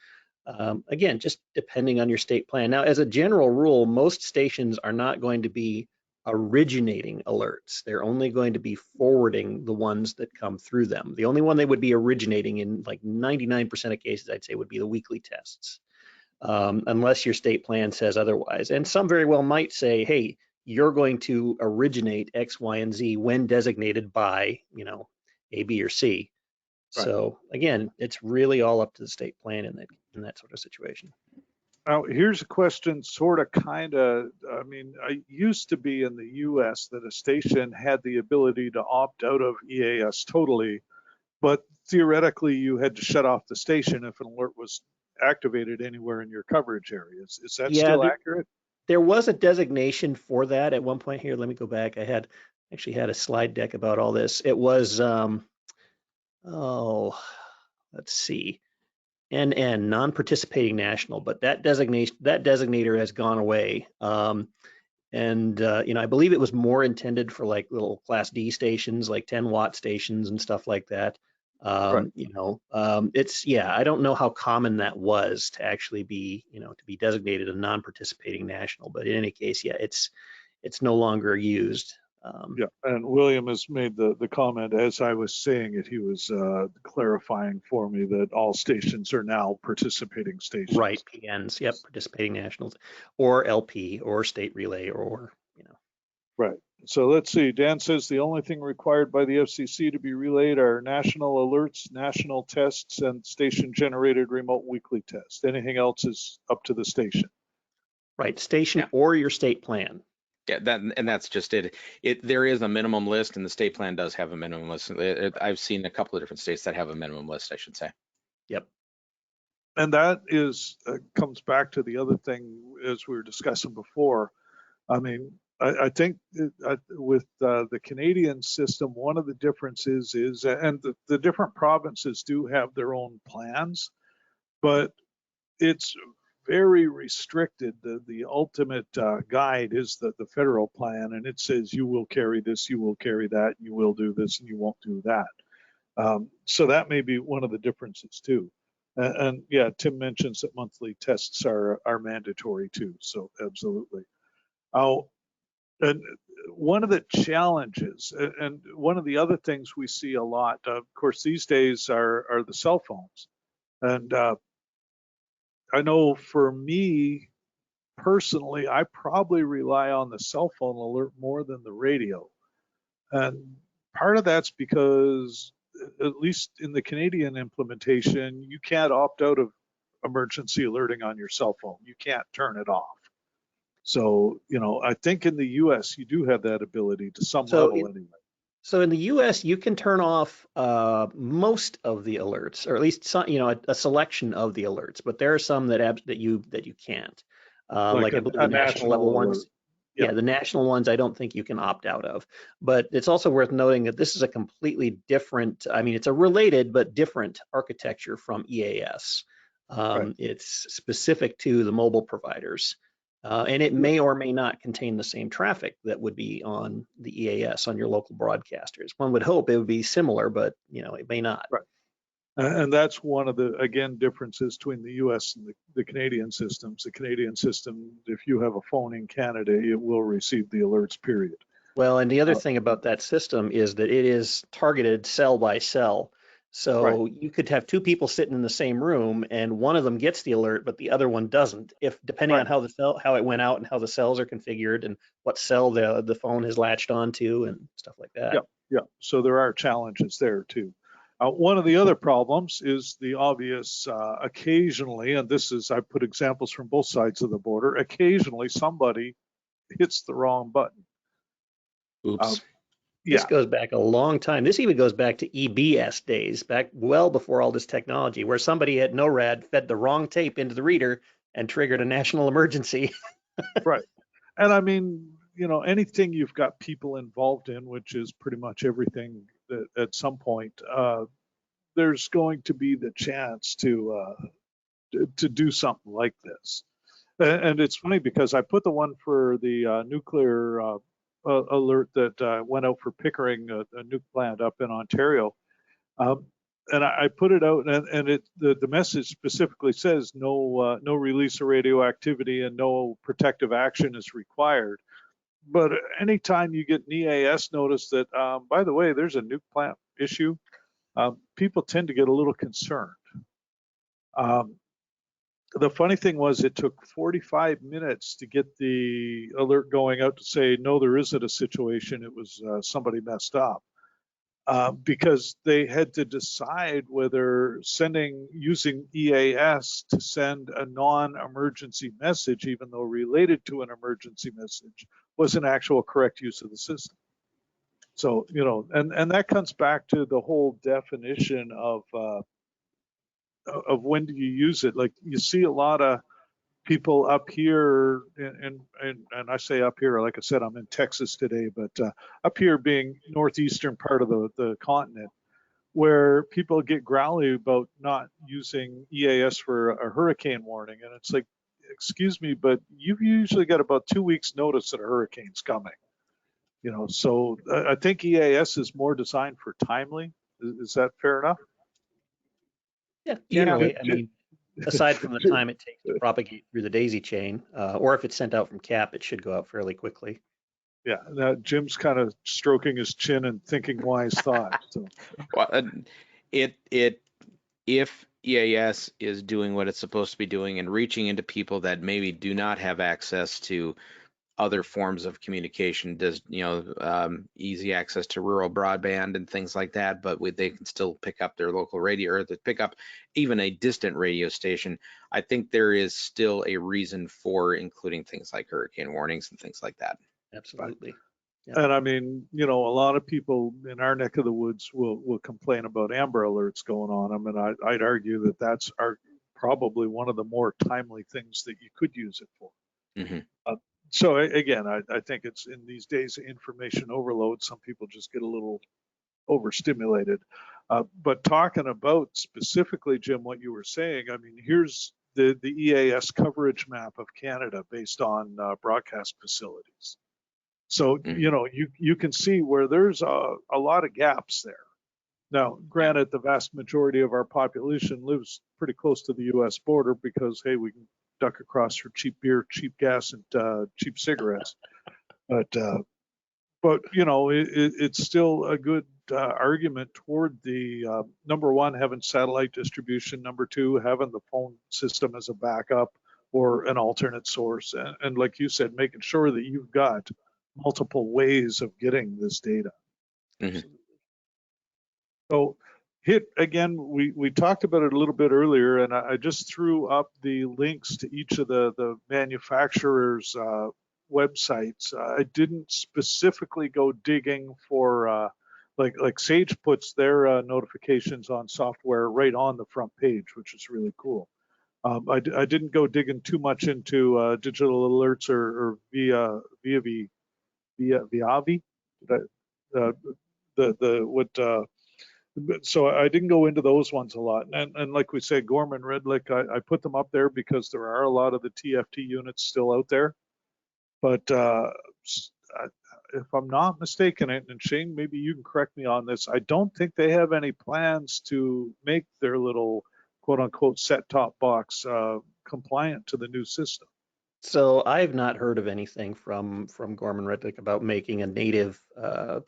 Again, just depending on your state plan. Now, as a general rule, most stations are not going to be originating alerts. They're only going to be forwarding the ones that come through them. The only one they would be originating in like 99% of cases, I'd say, would be the weekly tests, unless your state plan says otherwise. And some very well might say, hey, you're going to originate X, Y, and Z when designated by, you know, A, B, or C. Right. So again, it's really all up to the state plan in that sort of situation. Now, here's a question, sort of, kind of, I mean, I used to be in the US that a station had the ability to opt out of EAS totally, but theoretically you had to shut off the station if an alert was activated anywhere in your coverage areas. Is that still accurate? There was a designation for that at one point here. Let me go back. I actually had a slide deck about all this. It was, let's see. NN, non-participating national, but that designator has gone away. You know, I believe it was more intended for like little class D stations, like 10-watt stations and stuff like that. You know, I don't know how common that was to actually be, you know, to be designated a non-participating national, but in any case, yeah, it's no longer used. Yeah, and William has made the comment as I was saying it. He was clarifying for me that all stations are now participating stations. Right, PNs, yep, participating nationals, or LP, or state relay, or, you know. Right. So let's see. Dan says the only thing required by the FCC to be relayed are national alerts, national tests, and station-generated remote weekly tests. Anything else is up to the station. Right, station or your state plan. Yeah, that's just it. There is a minimum list, and the state plan does have a minimum list. I've seen a couple of different states that have a minimum list, I should say. Yep. And that is comes back to the other thing as we were discussing before. I mean, I think with the Canadian system, one of the differences is, and the different provinces do have their own plans, but it's very restricted. The ultimate guide is the federal plan, and it says you will carry this, you will carry that, you will do this, and you won't do that. So that may be one of the differences too. And yeah, Tim mentions that monthly tests are mandatory too. So absolutely. And one of the challenges, and one of the other things we see a lot, of course, these days are the cell phones, and I know for me personally, I probably rely on the cell phone alert more than the radio. And part of that's because, at least in the Canadian implementation, you can't opt out of emergency alerting on your cell phone. You can't turn it off. So, you know, I think in the US, you do have that ability to some level anyway. So in the US, you can turn off most of the alerts, or at least some, you know, a selection of the alerts. But there are some that you can't. Like I believe the national level ones. Yeah, the national ones I don't think you can opt out of. But it's also worth noting that this is a completely different. I mean, it's a related but different architecture from EAS. Right. It's specific to the mobile providers. And it may or may not contain the same traffic that would be on the EAS on your local broadcasters. One would hope it would be similar, but it may not. Right. And that's one of the, again, differences between the US and the Canadian systems. The Canadian system, if you have a phone in Canada, it will receive the alerts, period. Well, and the other thing about that system is that it is targeted cell by cell. So you could have two people sitting in the same room and one of them gets the alert, but the other one doesn't, if depending on how it went out and how the cells are configured and what cell the phone has latched onto and stuff like that. Yeah. So there are challenges there too. One of the other problems is the obvious, occasionally, and this is, I put examples from both sides of the border, occasionally somebody hits the wrong button. Oops. This goes back a long time. This even goes back to EBS days, back well before all this technology, where somebody at NORAD fed the wrong tape into the reader and triggered a national emergency. Right. And I mean, anything you've got people involved in, which is pretty much everything that at some point, there's going to be the chance to do something like this. And it's funny because I put the one for the nuclear alert that went out for Pickering, a nuke plant up in Ontario. And I put it out, and the message specifically says no release of radioactivity and no protective action is required. But anytime you get an EAS notice that, by the way, there's a nuke plant issue, people tend to get a little concerned. The funny thing was it took 45 minutes to get the alert going out to say, no, there isn't a situation. It was somebody messed up. Because they had to decide whether using EAS to send a non-emergency message, even though related to an emergency message, was an actual correct use of the system. So, and that comes back to the whole definition of when do you use it. Like you see a lot of people up here, and I say up here, like I said, I'm in Texas today, but up here being northeastern part of the continent, where people get growly about not using EAS for a hurricane warning. And it's like, excuse me, but you've usually got about 2 weeks notice that a hurricane's coming. So I think EAS is more designed for timely. Is that fair enough? Yeah, generally. I mean, aside from the time it takes to propagate through the daisy chain, or if it's sent out from CAP, it should go out fairly quickly. Yeah, now Jim's kind of stroking his chin and thinking wise thoughts. So. Well, if EAS is doing what it's supposed to be doing and reaching into people that maybe do not have access to other forms of communication, does easy access to rural broadband and things like that, but they can still pick up their local radio, or pick up even a distant radio station. I think there is still a reason for including things like hurricane warnings and things like that. Absolutely. Yeah. And I mean, a lot of people in our neck of the woods will complain about Amber Alerts going on them, and I'd argue that that's probably one of the more timely things that you could use it for. Mm-hmm. So again, I think it's in these days of information overload, some people just get a little overstimulated. But talking about specifically, Jim, what you were saying, I mean, here's the EAS coverage map of Canada based on broadcast facilities. So, you can see where there's a lot of gaps there. Now, granted, the vast majority of our population lives pretty close to the U.S. border because, hey, we can duck across for cheap beer, cheap gas, and cheap cigarettes. But it's still a good argument toward the number one, having satellite distribution, number two, having the phone system as a backup or an alternate source, and like you said, making sure that you've got multiple ways of getting this data. Mm-hmm. So we talked about it a little bit earlier, and I just threw up the links to each of the manufacturers' websites. I didn't specifically go digging for like Sage puts their notifications on software right on the front page, which is really cool. I didn't go digging too much into digital alerts or Viavi. So I didn't go into those ones a lot. And like we said, Gorman, Red Lake, I put them up there because there are a lot of the TFT units still out there. But if I'm not mistaken, and Shane, maybe you can correct me on this, I don't think they have any plans to make their little quote unquote set-top box compliant to the new system. So I've not heard of anything from Gorman Reddick about making a native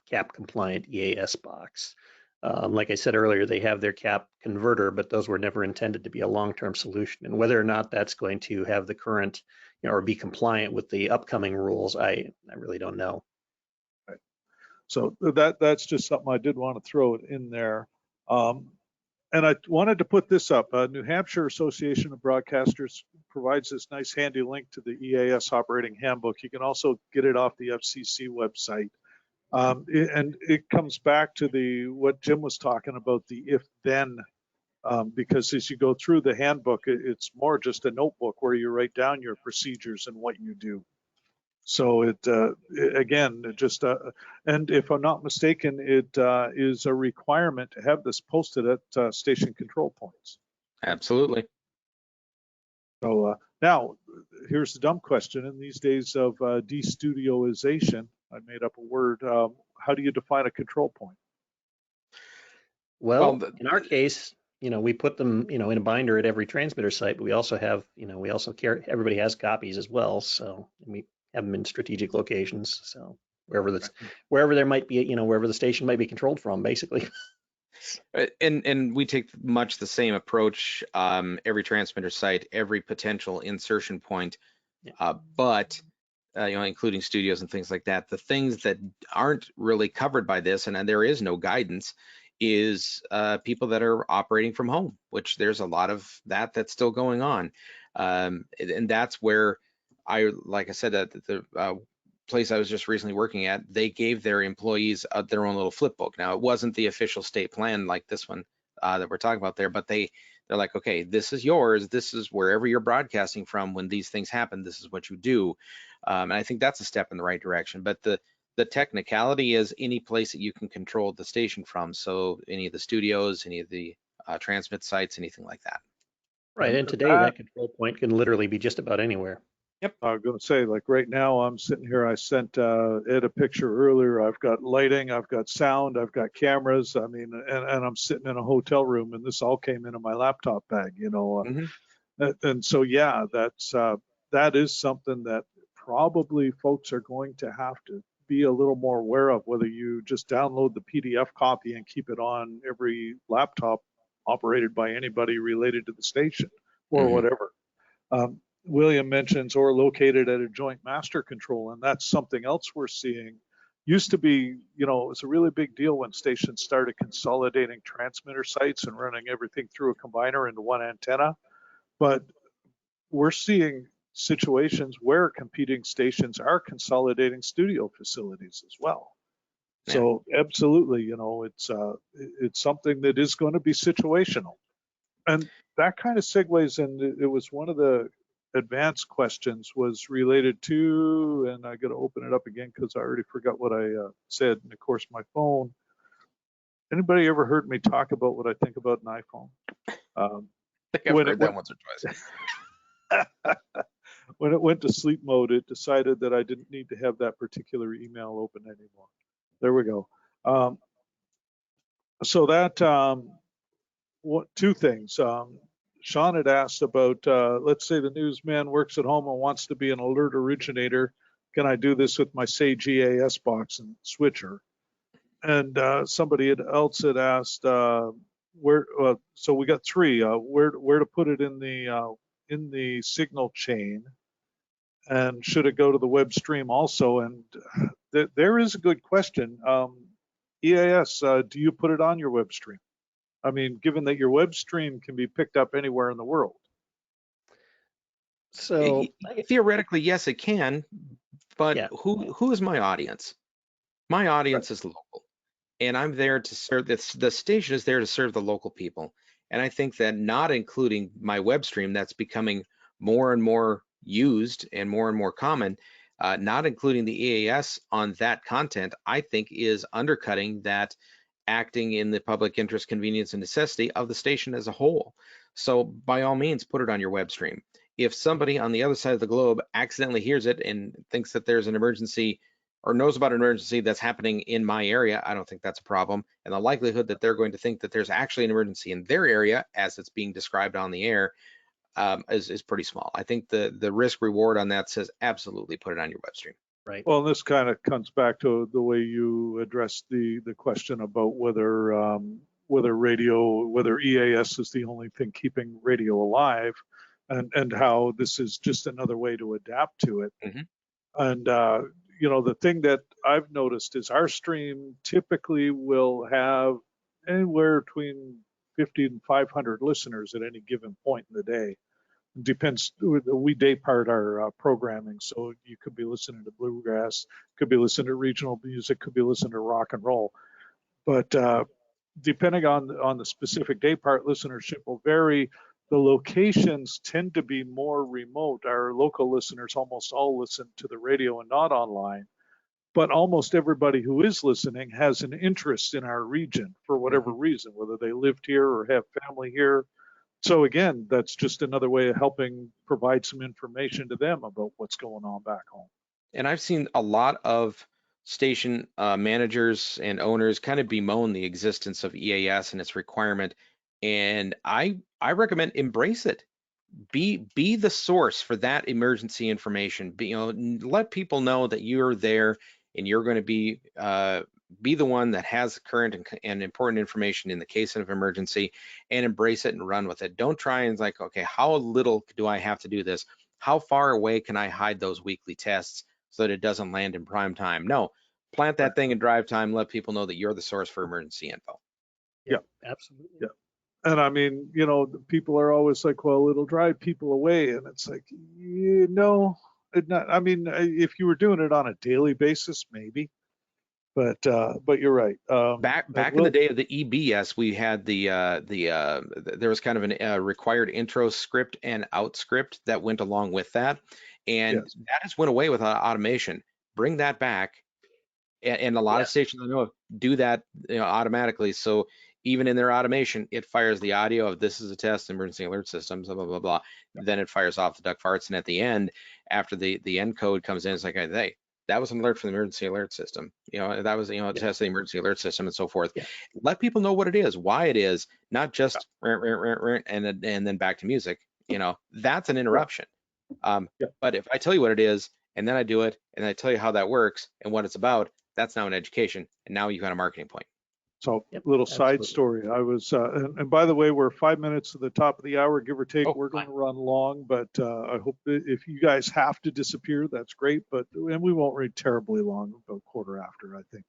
CAP compliant EAS box. Like I said earlier, they have their CAP converter, but those were never intended to be a long-term solution. And whether or not that's going to have the current, or be compliant with the upcoming rules, I really don't know. Right. So that's just something I did want to throw it in there. And I wanted to put this up. New Hampshire Association of Broadcasters provides this nice handy link to the EAS Operating Handbook. You can also get it off the FCC website. And it comes back to what Jim was talking about, the if-then, because as you go through the handbook, it's more just a notebook where you write down your procedures and what you do. So again, and if I'm not mistaken, it is a requirement to have this posted at station control points. Absolutely. So now, here's the dumb question. In these days of de-studioization, I made up a word. How do you define a control point? Well, in our case, we put them, in a binder at every transmitter site, but we also have, everybody has copies as well. So we have them in strategic locations. So wherever there might be, wherever the station might be controlled from, basically. And we take much the same approach, every transmitter site, every potential insertion point, but including studios and things like that. The things that aren't really covered by this, and there is no guidance, is people that are operating from home, which there's a lot of that's still going on. And that's where like I said, the place I was just recently working at, they gave their employees their own little flip book. Now, it wasn't the official state plan like this one that we're talking about there, but they're like, okay, this is yours. This is wherever you're broadcasting from. When these things happen, this is what you do. And I think that's a step in the right direction. But the technicality is any place that you can control the station from. So any of the studios, any of the transmit sites, anything like that. Right. And today that control point can literally be just about anywhere. Yep. I was going to say, like right now, I'm sitting here. I sent Ed a picture earlier. I've got lighting, I've got sound, I've got cameras. I mean, and I'm sitting in a hotel room, and this all came into my laptop bag. And so yeah, that is something that probably folks are going to have to be a little more aware of. Whether you just download the PDF copy and keep it on every laptop operated by anybody related to the station, or whatever. William mentions or located at a joint master control, and that's something else we're seeing. Used to be, it was a really big deal when stations started consolidating transmitter sites and running everything through a combiner into one antenna. But we're seeing situations where competing stations are consolidating studio facilities as well. Yeah. So absolutely, it's something that is going to be situational. And that kind of segues in. It was one of the advanced questions was related to, and I got to open it up again because I already forgot what I said. And of course, my phone. Anybody ever heard me talk about what I think about an iPhone? I think I've heard that once or twice. When it went to sleep mode, it decided that I didn't need to have that particular email open anymore. There we go. So that two things. Sean had asked about, let's say the newsman works at home and wants to be an alert originator. Can I do this with my Sage EAS box and switcher? And somebody else had asked where. So we got three. Where to put it in the signal chain, and should it go to the web stream also? And there is a good question. EAS, do you put it on your web stream? I mean, given that your web stream can be picked up anywhere in the world. So theoretically, yes, it can, but yeah. Who is my audience? My audience is local, and I'm there to serve the station is there to serve the local people. And I think that not including my web stream, that's becoming more and more used and more common, not including the EAS on that content, I think is undercutting that acting in the public interest, convenience, and necessity of the station as a whole. So by all means, put it on your web stream. If somebody on the other side of the globe accidentally hears it and thinks that there's an emergency or knows about an emergency that's happening in my area, I don't think that's a problem. And the likelihood that they're going to think that there's actually an emergency in their area as it's being described on the air is pretty small. I think the risk reward on that says absolutely put it on your web stream. Right. Well, this kind of comes back to the way you addressed the question about whether whether EAS is the only thing keeping radio alive, and how this is just another way to adapt to it. Mm-hmm. And the thing that I've noticed is our stream typically will have anywhere between 50 and 500 listeners at any given point in the day. It depends. We day part our programming, so you could be listening to bluegrass, could be listening to regional music, could be listening to rock and roll. But depending on the specific day part, listenership will vary. The locations tend to be more remote. Our local listeners almost all listen to the radio and not online, but almost everybody who is listening has an interest in our region for whatever reason, whether they lived here or have family here. So again, that's just another way of helping provide some information to them about what's going on back home. And I've seen a lot of station managers and owners kind of bemoan the existence of EAS and its requirement. And I recommend embrace it. Be the source for that emergency information. Let people know that you're there and you're going to be the one that has current and important information in the case of emergency, and embrace it and run with it. Don't try and like, okay, how little do I have to do this? How far away can I hide those weekly tests so that it doesn't land in prime time? No, plant that thing in drive time. Let people know that you're the source for emergency info. Yeah, absolutely. Yeah. And I mean, people are always like, well, it'll drive people away. And it's like, no, not. I mean, if you were doing it on a daily basis, maybe. But you're right. Back in the day of the EBS, we had there was kind of a required intro script and out script that went along with that. And yes. That just went away with automation. Bring that back. And a lot of stations I know of do that automatically. So even in their automation, it fires the audio of this is a test, emergency alert systems, blah, blah, blah, blah. Then it fires off the duck farts. And at the end, after the end code comes in, it's like, hey, that was an alert from the emergency alert system. That was, a test of the emergency alert system and so forth. Yeah. Let people know what it is, why it is, not just and then back to music. That's an interruption. But if I tell you what it is, and then I do it, and I tell you how that works and what it's about, that's now an education. And now you've got a marketing point. So little side story. I was, and by the way, we're 5 minutes to the top of the hour, give or take. We're going to run long, but I hope that if you guys have to disappear, that's great. And we won't read terribly long, about quarter after, I think.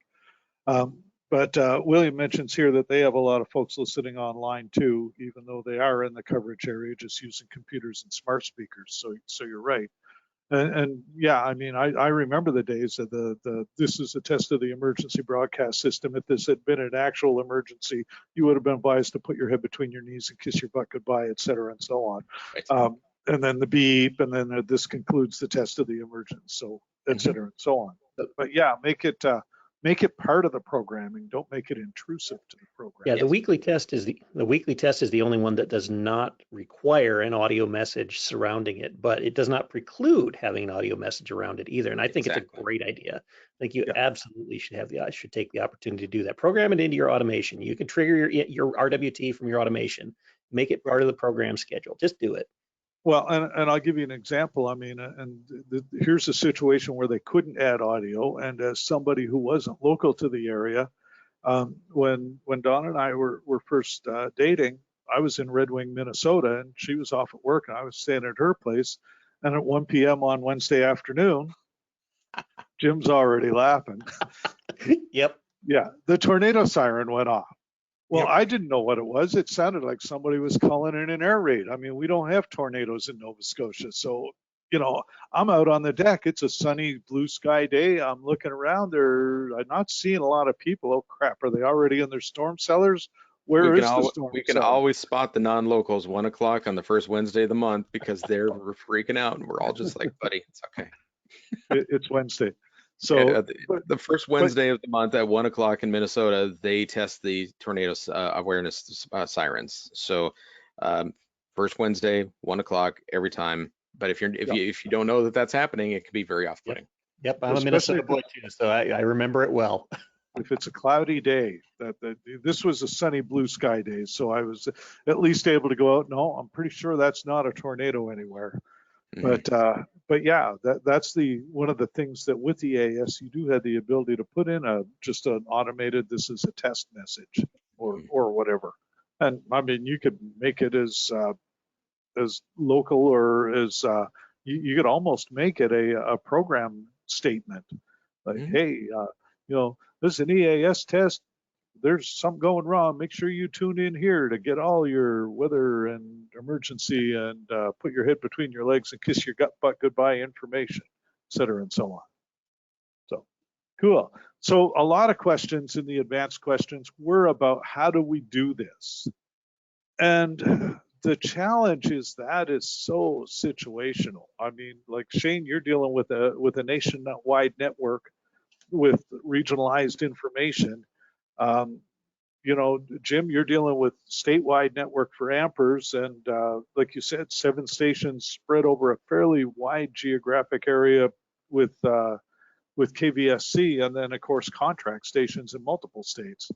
But William mentions here that they have a lot of folks listening online too, even though they are in the coverage area, just using computers and smart speakers. So you're right. And yeah, I mean, I remember the days of this is a test of the emergency broadcast system. If this had been an actual emergency, you would have been advised to put your head between your knees and kiss your butt goodbye, et cetera, and so on. Right. And then the beep, and then this concludes the test of the emergency, so et cetera, and so on. But yeah, make it part of the programming. Don't make it intrusive to the program. Yeah, the weekly test is the only one that does not require an audio message surrounding it, but it does not preclude having an audio message around it either. And I think it's a great idea. I think you absolutely should take the opportunity to do that. Program it into your automation. You can trigger your RWT from your automation. Make it part of the program schedule. Just do it. Well, and I'll give you an example. I mean, here's a situation where they couldn't add audio, and as somebody who wasn't local to the area, when Dawn and I were first dating, I was in Red Wing, Minnesota, and she was off at work, and I was staying at her place. And at 1 p.m. on Wednesday afternoon, Jim's already laughing. Yep. Yeah, the tornado siren went off. Well, I didn't know what it was. It sounded like somebody was calling in an air raid. I mean, we don't have tornadoes in Nova Scotia. So, I'm out on the deck. It's a sunny blue sky day. I'm looking around there. I'm not seeing a lot of people. Oh, crap. Are they already in their storm cellars? Where is the storm cellar? We can always spot the non-locals 1 o'clock on the first Wednesday of the month because we're freaking out. And we're all just like, buddy, it's okay. It's Wednesday. So, the first Wednesday of the month at 1 o'clock in Minnesota, they test the tornado awareness sirens. So first Wednesday, 1 o'clock every time. But if you don't know that that's happening, it can be very off-putting. Yep, I'm a Minnesota boy too, so I remember it well. If it's a cloudy day, this was a sunny blue sky day, so I was at least able to go out. No, I'm pretty sure that's not a tornado anywhere. But yeah, that's one of the things that with the EAS you do have the ability to put in just an automated, this is a test message or whatever. And I mean, you could make it as local or as you could almost make it a program statement like, hey, this is an EAS test. There's something going wrong. Make sure you tune in here to get all your weather and emergency and put your head between your legs and kiss your gut butt goodbye information, et cetera, and so on. So cool. So a lot of questions in the advanced questions were about how do we do this? And the challenge is that is so situational. I mean, like Shane, you're dealing with a nationwide network with regionalized information. Jim, you're dealing with statewide network for ampers, and like you said, 7 stations spread over a fairly wide geographic area with KVSC, and then of course contract stations in multiple states.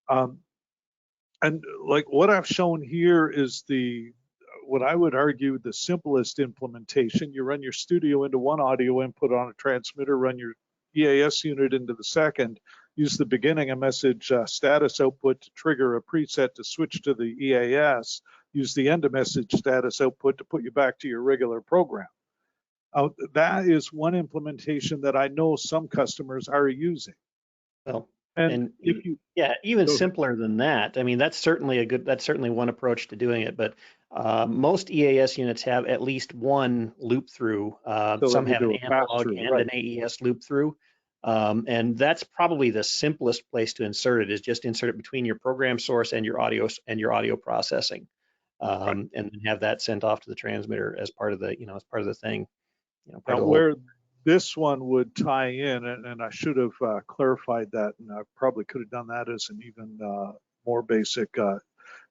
And like what I've shown here is what I would argue the simplest implementation. You run your studio into one audio input on a transmitter, run your EAS unit into the second, use the beginning of message status output to trigger a preset to switch to the EAS, use the end of message status output to put you back to your regular program. That is one implementation that I know some customers are using. Well, and even simpler than that. I mean, that's certainly one approach to doing it, but most EAS units have at least one loop through. Some have an analog and an AES loop through. And that's probably the simplest place to insert it, is just insert it between your program source and your audio processing, and then have that sent off to the transmitter as part of the thing. Where this one would tie in, and I should have clarified that, and I probably could have done that as an even more basic.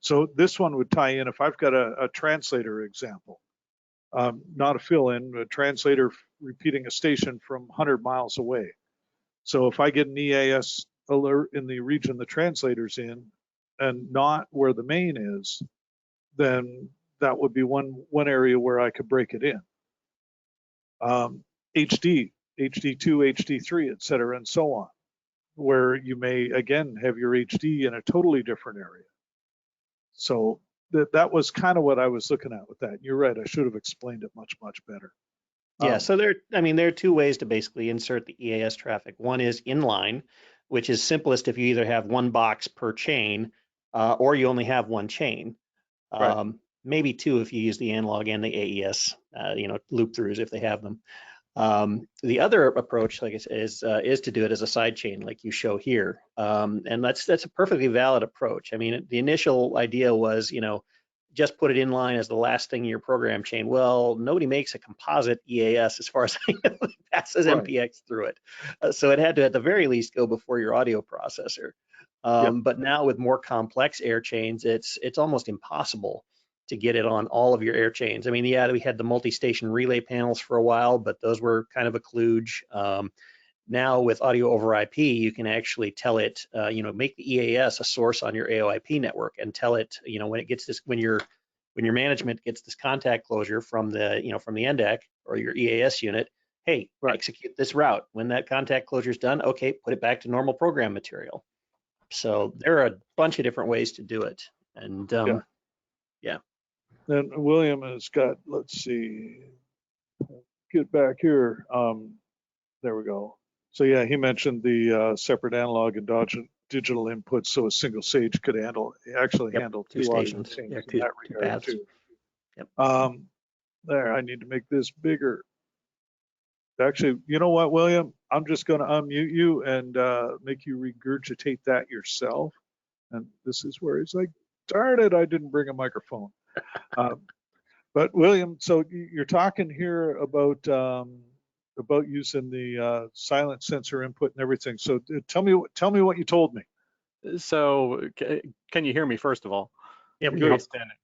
So this one would tie in if I've got a translator example, not a fill-in, a translator repeating a station from 100 miles away. So if I get an EAS alert in the region the translator's in and not where the main is, then that would be one area where I could break it in. HD, HD2, HD3, et cetera, and so on, where you may, again, have your HD in a totally different area. So that was kind of what I was looking at with that. You're right, I should have explained it much, much better. Yeah, so there are 2 ways to basically insert the EAS traffic. One is inline, which is simplest if you either have one box per chain, or you only have one chain. Maybe 2 if you use the analog and the AES, loop throughs if they have them. The other approach, like I said, is to do it as a side chain, like you show here, and that's a perfectly valid approach. I mean, the initial idea was, just put it in line as the last thing in your program chain. Well, nobody makes a composite EAS as far as I know that passes MPX through it. So it had to, at the very least, go before your audio processor. But now with more complex air chains, it's almost impossible to get it on all of your air chains. I mean, yeah, we had the multi-station relay panels for a while, but those were kind of a kludge. Now with audio over IP, you can actually tell it, make the EAS a source on your AOIP network, and tell it, when it gets this, when your management gets this contact closure from the NDEC or your EAS unit, hey, execute this route. When that contact closure is done, okay, put it back to normal program material. So there are a bunch of different ways to do it, and yeah. Then William has got, let's see, get back here. There we go. So yeah, he mentioned the separate analog and digital inputs, so a single sage could handle 2 stations in that regard too. Yep. There, I need to make this bigger. Actually, you know what, William? I'm just going to unmute you and make you regurgitate that yourself. And this is where he's like, darn it, I didn't bring a microphone. But William, so you're talking here about about using the silent sensor input and everything. So tell me what you told me. So can you hear me first of all? Yeah, we Good. Outstanding.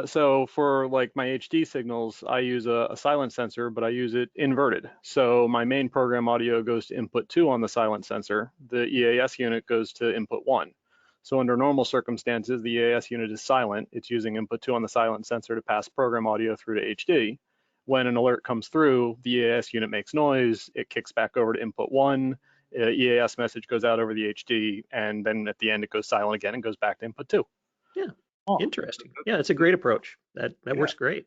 So for like my HD signals, I use a silent sensor, but I use it inverted. So my main program audio goes to input 2 on the silent sensor. The EAS unit goes to input 1. So under normal circumstances, the EAS unit is silent. It's using input 2 on the silent sensor to pass program audio through to HD. When an alert comes through, the EAS unit makes noise. It kicks back over to input 1. EAS message goes out over the HD, and then at the end it goes silent again and goes back to input 2. Yeah, Oh, interesting. Yeah, it's a great approach. That Yeah. works great.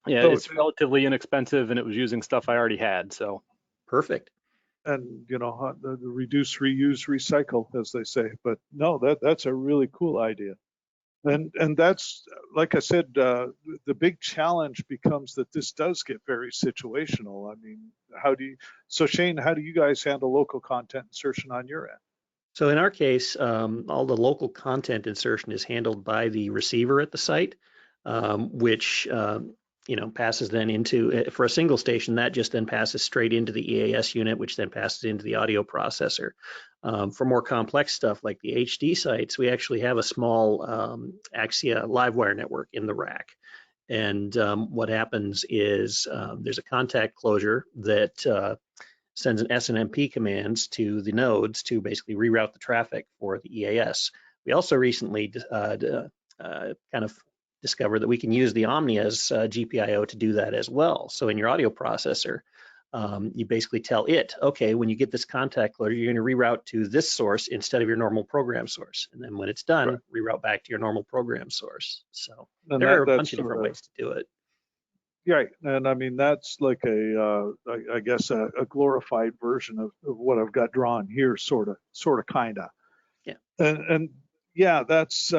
Yeah, So- it's relatively inexpensive, and it was using stuff I already had. So Perfect. and you know, the reduce, reuse, recycle, as they say. But no, that's a really cool idea. And that's, like I said, the big challenge becomes that this does get very situational. I mean, so Shane, how do you guys handle local content insertion on your end? So in our case, all the local content insertion is handled by the receiver at the site, which passes then into, for a single station, that just then passes straight into the EAS unit, which then passes into the audio processor. For more complex stuff like the HD sites, we actually have a small Axia Livewire network in the rack. And what happens is there's a contact closure that sends an SNMP commands to the nodes to basically reroute the traffic for the EAS. We also recently kind of discovered that we can use the Omnia's GPIO to do that as well. So in your audio processor, you basically tell it, okay, when you get this contact closure, you're going to reroute to this source instead of your normal program source. And then when it's done, Right. reroute back to your normal program source. So And there are a that's bunch of different ways to do it. Right, and I mean that's like I guess a glorified version of what I've got drawn here, sort of, kinda. Yeah. And yeah, that's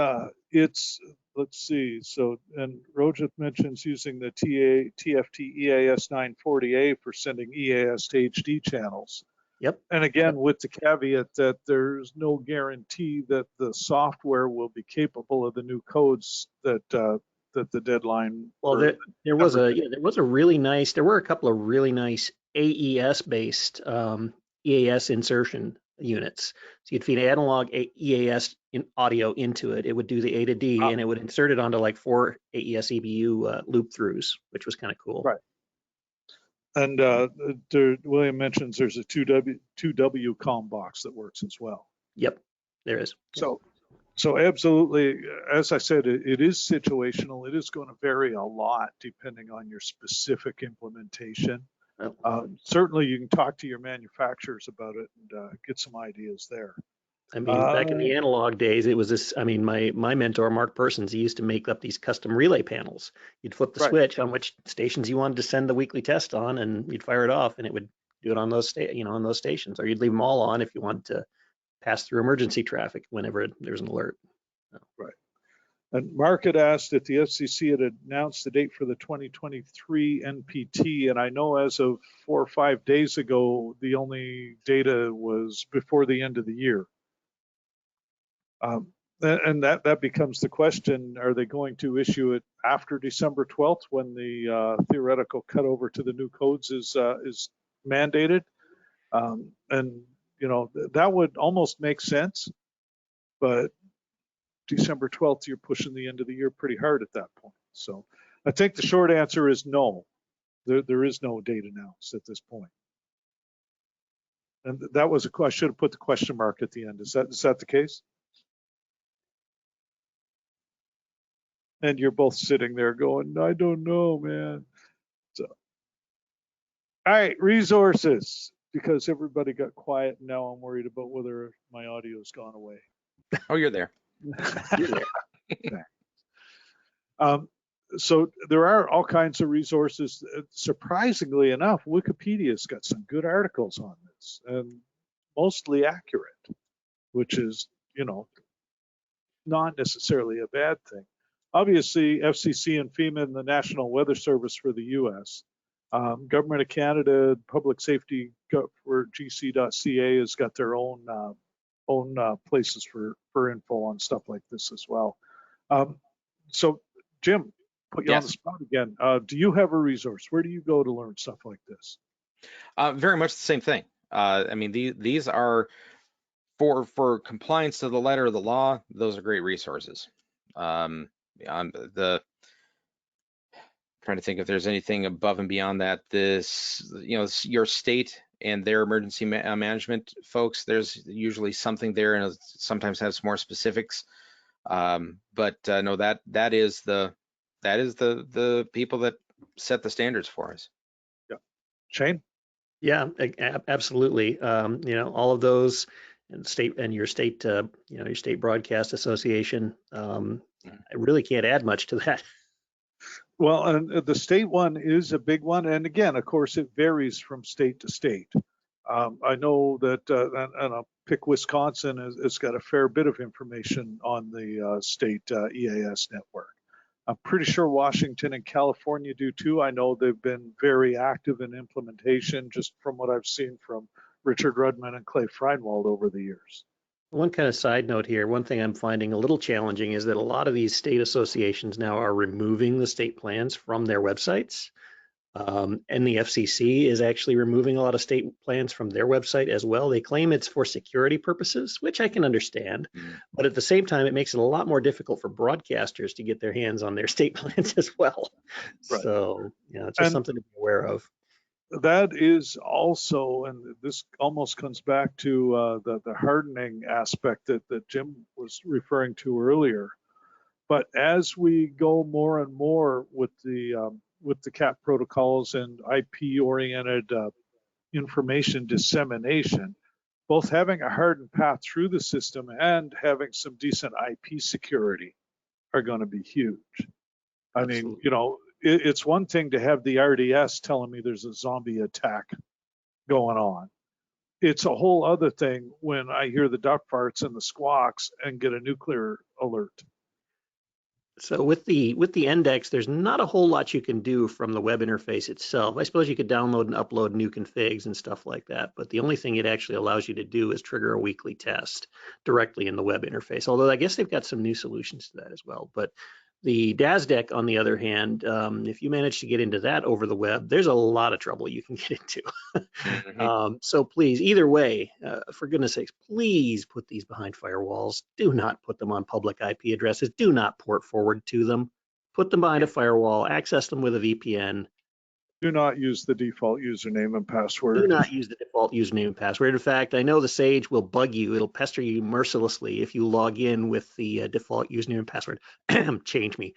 it's. Let's see. So, and Rojit mentions using the TFT EAS 940A for sending EAS to HD channels. Yep. And again, with the caveat that there's no guarantee that the software will be capable of the new codes that the deadline. Well, there were a couple of really nice AES based EAS insertion units. So you'd feed analog EAS audio into it. It would do the A to D, and it would insert it onto like 4 AES EBU loop throughs, which was kind of cool. Right. And William mentions there's a 2W COM box that works as well. Yep, there is. So absolutely, as I said, it is situational. It is going to vary a lot depending on your specific implementation. Certainly, you can talk to your manufacturers about it and get some ideas there. I mean, back in the analog days, it was this. I mean, my mentor, Mark Persons, he used to make up these custom relay panels. You'd flip the switch on which stations you wanted to send the weekly test on, and you'd fire it off, and it would do it on those on those stations, or you'd leave them all on if you wanted to pass through emergency traffic whenever there's an alert. Right. And Mark had asked if the FCC had announced the date for the 2023 NPT, and I know as of 4 or 5 days ago, the only data was before the end of the year. And that becomes the question, are they going to issue it after December 12th when the theoretical cutover to the new codes is mandated? And, you know, that would almost make sense, but December 12th, you're pushing the end of the year pretty hard at that point. So I think the short answer is no. There is no date announced at this point. And that was I should have put the question mark at the end. Is that the case? And you're both sitting there going, I don't know, man. So, all right, resources, because everybody got quiet. And now I'm worried about whether my audio's gone away. Oh, you're there. You're there. So there are all kinds of resources. Surprisingly enough, Wikipedia's got some good articles on this and mostly accurate, which is, you know, not necessarily a bad thing. Obviously, FCC and FEMA and the National Weather Service for the U.S. Government of Canada, Public Safety for GC.ca has got their own places for info on stuff like this as well. So, Jim, put you on the spot again. Do you have a resource? Where do you go to learn stuff like this? Very much the same thing. I mean, these are for compliance to the letter of the law. Those are great resources. Trying to think if there's anything above and beyond that. This, your state and their emergency management folks, there's usually something there, and it sometimes has more specifics. But no, that is the people that set the standards for us. Yeah, Shane. Yeah, absolutely. All of those, and your state, your state broadcast association. I really can't add much to that. Well, and the state one is a big one, and again, of course, it varies from state to state. I know that, and I'll pick Wisconsin. It's got a fair bit of information on the state EAS network. I'm pretty sure Washington and California do too. I know they've been very active in implementation, just from what I've seen from Richard Rudman and Clay Freinwald over the years. One kind of side note here, one thing I'm finding a little challenging is that a lot of these state associations now are removing the state plans from their websites. And the FCC is actually removing a lot of state plans from their website as well. They claim it's for security purposes, which I can understand. But at the same time, it makes it a lot more difficult for broadcasters to get their hands on their state plans as well. Right. So, it's just something to be aware of. That is also, and this almost comes back to the hardening aspect that Jim was referring to earlier. But as we go more and more with the CAP protocols and IP-oriented information dissemination, both having a hardened path through the system and having some decent IP security are going to be huge. Absolutely. I mean, it's one thing to have the RDS telling me there's a zombie attack going on. It's a whole other thing when I hear the duck farts and the squawks and get a nuclear alert. So with the index, there's not a whole lot you can do from the web interface itself. I suppose you could download and upload new configs and stuff like that, but the only thing it actually allows you to do is trigger a weekly test directly in the web interface, although I guess they've got some new solutions to that as well. But the DASDEC, on the other hand, if you manage to get into that over the web, there's a lot of trouble you can get into. So please, either way, for goodness sakes, please put these behind firewalls. Do not put them on public IP addresses. Do not port forward to them. Put them behind a firewall. Access them with a VPN. Do not use the default username and password. Do not use the default username and password. In fact, I know the Sage will bug you. It'll pester you mercilessly if you log in with the default username and password. Change me.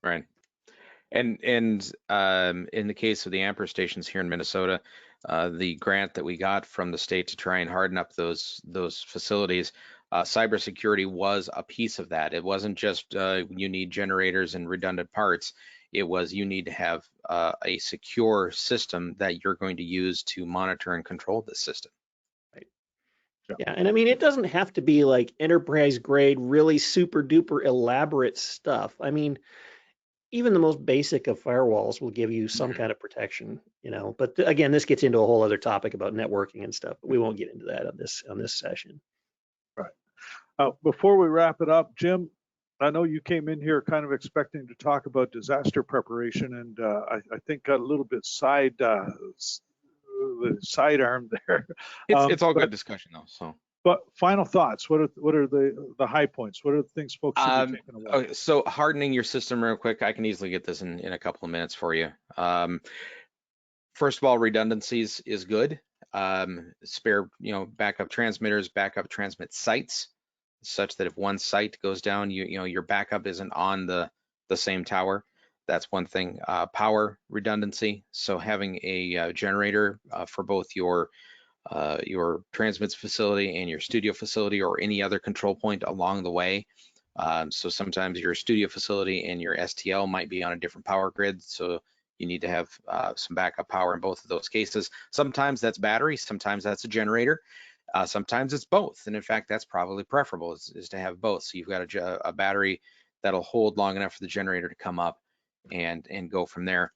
Right. And in the case of the Ampere stations here in Minnesota, the grant that we got from the state to try and harden up those facilities, cybersecurity was a piece of that. It wasn't just you need generators and redundant parts. It was you need to have a secure system that you're going to use to monitor and control this system. Right. Yeah, and I mean, it doesn't have to be like enterprise grade, really super duper elaborate stuff. I mean, even the most basic of firewalls will give you some kind of protection, But again, this gets into a whole other topic about networking and stuff, but we won't get into that on this session. Right. Before we wrap it up, Jim, I know you came in here kind of expecting to talk about disaster preparation, and I think got a little bit sidearm there. It's all good discussion though. So, but final thoughts. What are the high points? What are the things folks should be taking away? Okay, so hardening your system real quick. I can easily get this in a couple of minutes for you. First of all, redundancies is good. Spare backup transmitters, backup transmit sites, such that if one site goes down, your backup isn't on the same tower. That's one thing. Power redundancy, so having a generator for both your transmits facility and your studio facility, or any other control point along the way. So sometimes your studio facility and your STL might be on a different power grid, so you need to have some backup power in both of those cases. Sometimes that's battery, sometimes that's a generator. Sometimes it's both, and in fact, that's probably preferable is to have both. So you've got a battery that'll hold long enough for the generator to come up and go from there.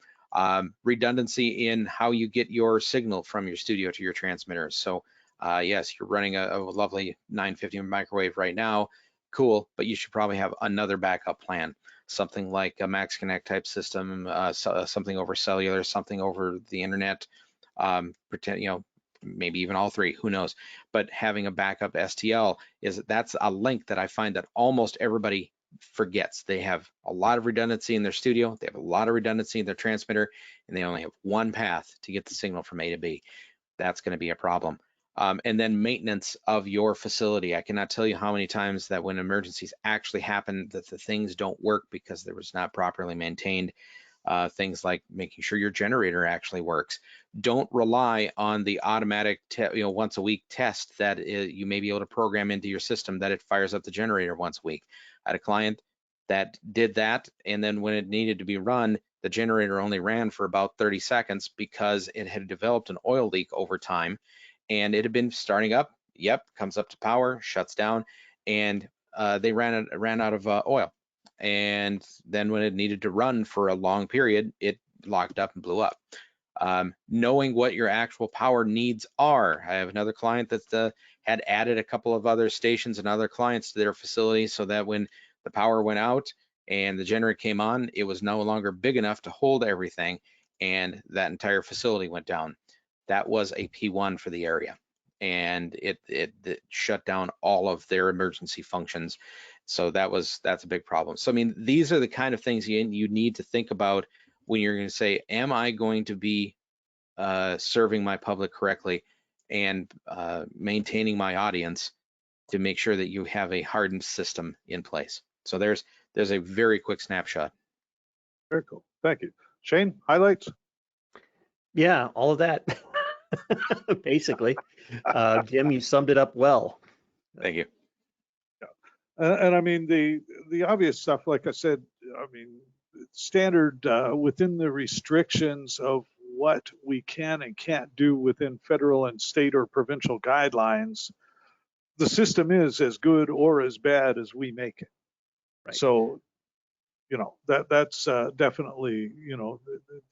Redundancy in how you get your signal from your studio to your transmitter. So yes, you're running a lovely 950 microwave right now, cool, but you should probably have another backup plan. Something like a Max Connect type system, something over cellular, something over the internet. pretend, maybe even all three, who knows? But having a backup STL that's a link that I find that almost everybody forgets. They have a lot of redundancy in their studio, they have a lot of redundancy in their transmitter, and they only have one path to get the signal from A to B. That's going to be a problem. And then maintenance of your facility. I cannot tell you how many times that when emergencies actually happen that the things don't work because it was not properly maintained. Things like making sure your generator actually works. Don't rely on the automatic, once a week test that you may be able to program into your system that it fires up the generator once a week. I had a client that did that, and then when it needed to be run, the generator only ran for about 30 seconds because it had developed an oil leak over time, and it had been starting up. Yep, comes up to power, shuts down, and they ran out of oil. And then when it needed to run for a long period, it locked up and blew up. Knowing what your actual power needs are. I have another client that had added a couple of other stations and other clients to their facility so that when the power went out and the generator came on, it was no longer big enough to hold everything, and that entire facility went down. That was a P1 for the area, and it shut down all of their emergency functions. So that's a big problem. So I mean, these are the kind of things you need to think about when you're going to say, am I going to be serving my public correctly and maintaining my audience to make sure that you have a hardened system in place. So there's a very quick snapshot. Very cool. Thank you. Shane, highlights? Yeah, all of that. Basically. Jim, you summed it up well. Thank you. And I mean, the obvious stuff, like I said, I mean, standard within the restrictions of what we can and can't do within federal and state or provincial guidelines, the system is as good or as bad as we make it. Right. So, that's definitely,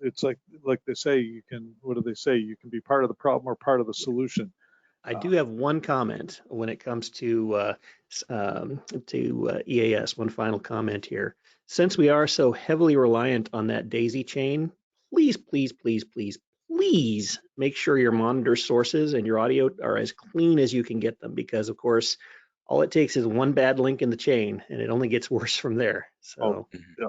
it's like they say, you can, what do they say? You can be part of the problem or part of the solution. I do have one comment when it comes to EAS. One final comment here. Since we are so heavily reliant on that daisy chain, please, please, please, please, please make sure your monitor sources and your audio are as clean as you can get them, because of course, all it takes is one bad link in the chain and it only gets worse from there. So yeah.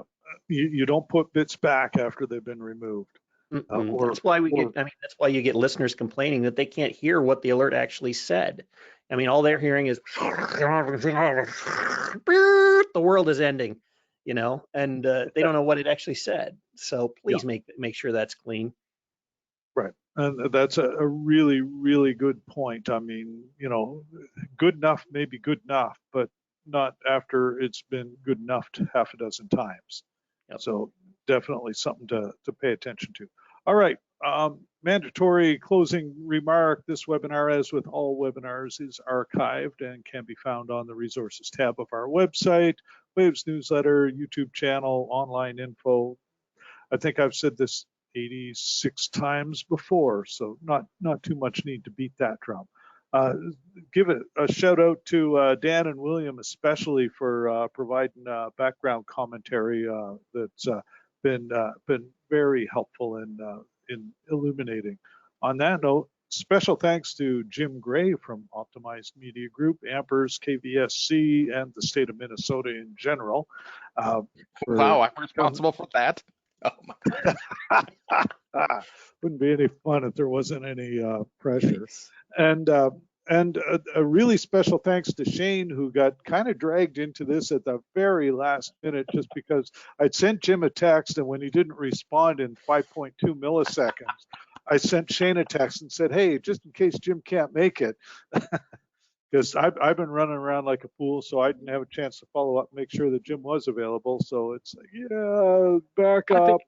You don't put bits back after they've been removed. That's why that's why you get listeners complaining that they can't hear what the alert actually said. I mean, all they're hearing is the world is ending, and they don't know what it actually said. So please make sure that's clean. Right. And that's a really, really good point. I mean, good enough may be good enough, but not after it's been good enough half a dozen times. Yep. So definitely something to pay attention to. All right. Mandatory closing remark. This webinar, as with all webinars, is archived and can be found on the resources tab of our website, Waves newsletter, YouTube channel, online info. I think I've said this 86 times before, so not too much need to beat that drum. Give it a shout out to Dan and William, especially for providing background commentary that's been very helpful in illuminating. On that note, special thanks to Jim Gray from Optimized Media Group, Ampers, KVSC, and the state of Minnesota in general. Wow, I'm responsible for that. Oh my God. Wouldn't be any fun if there wasn't any pressure. And a really special thanks to Shane, who got kind of dragged into this at the very last minute just because I'd sent Jim a text, and when he didn't respond in 5.2 milliseconds, I sent Shane a text and said, hey, just in case Jim can't make it, because I've been running around like a fool, so I didn't have a chance to follow up and make sure that Jim was available. So it's like, yeah, back up.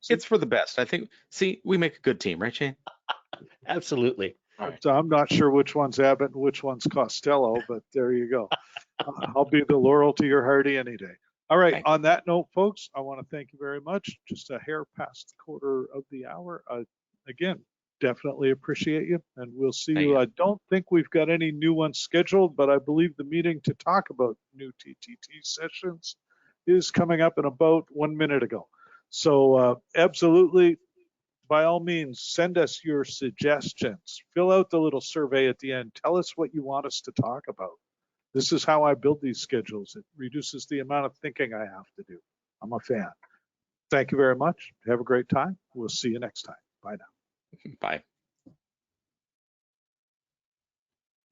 It's for the best. I think, see, we make a good team, right, Shane? Absolutely. Right. So I'm not sure which one's Abbott and which one's Costello, but there you go. I'll be the Laurel to your Hardy any day. All right. Thanks. On that note, folks, I want to thank you very much. Just a hair past the quarter of the hour. Again, definitely appreciate you, and we'll see you. I don't think we've got any new ones scheduled, but I believe the meeting to talk about new TTT sessions is coming up in about 1 minute ago. So absolutely by all means, send us your suggestions. Fill out the little survey at the end. Tell us what you want us to talk about. This is how I build these schedules. It reduces the amount of thinking I have to do. I'm a fan. Thank you very much. Have a great time. We'll see you next time. Bye now. Bye.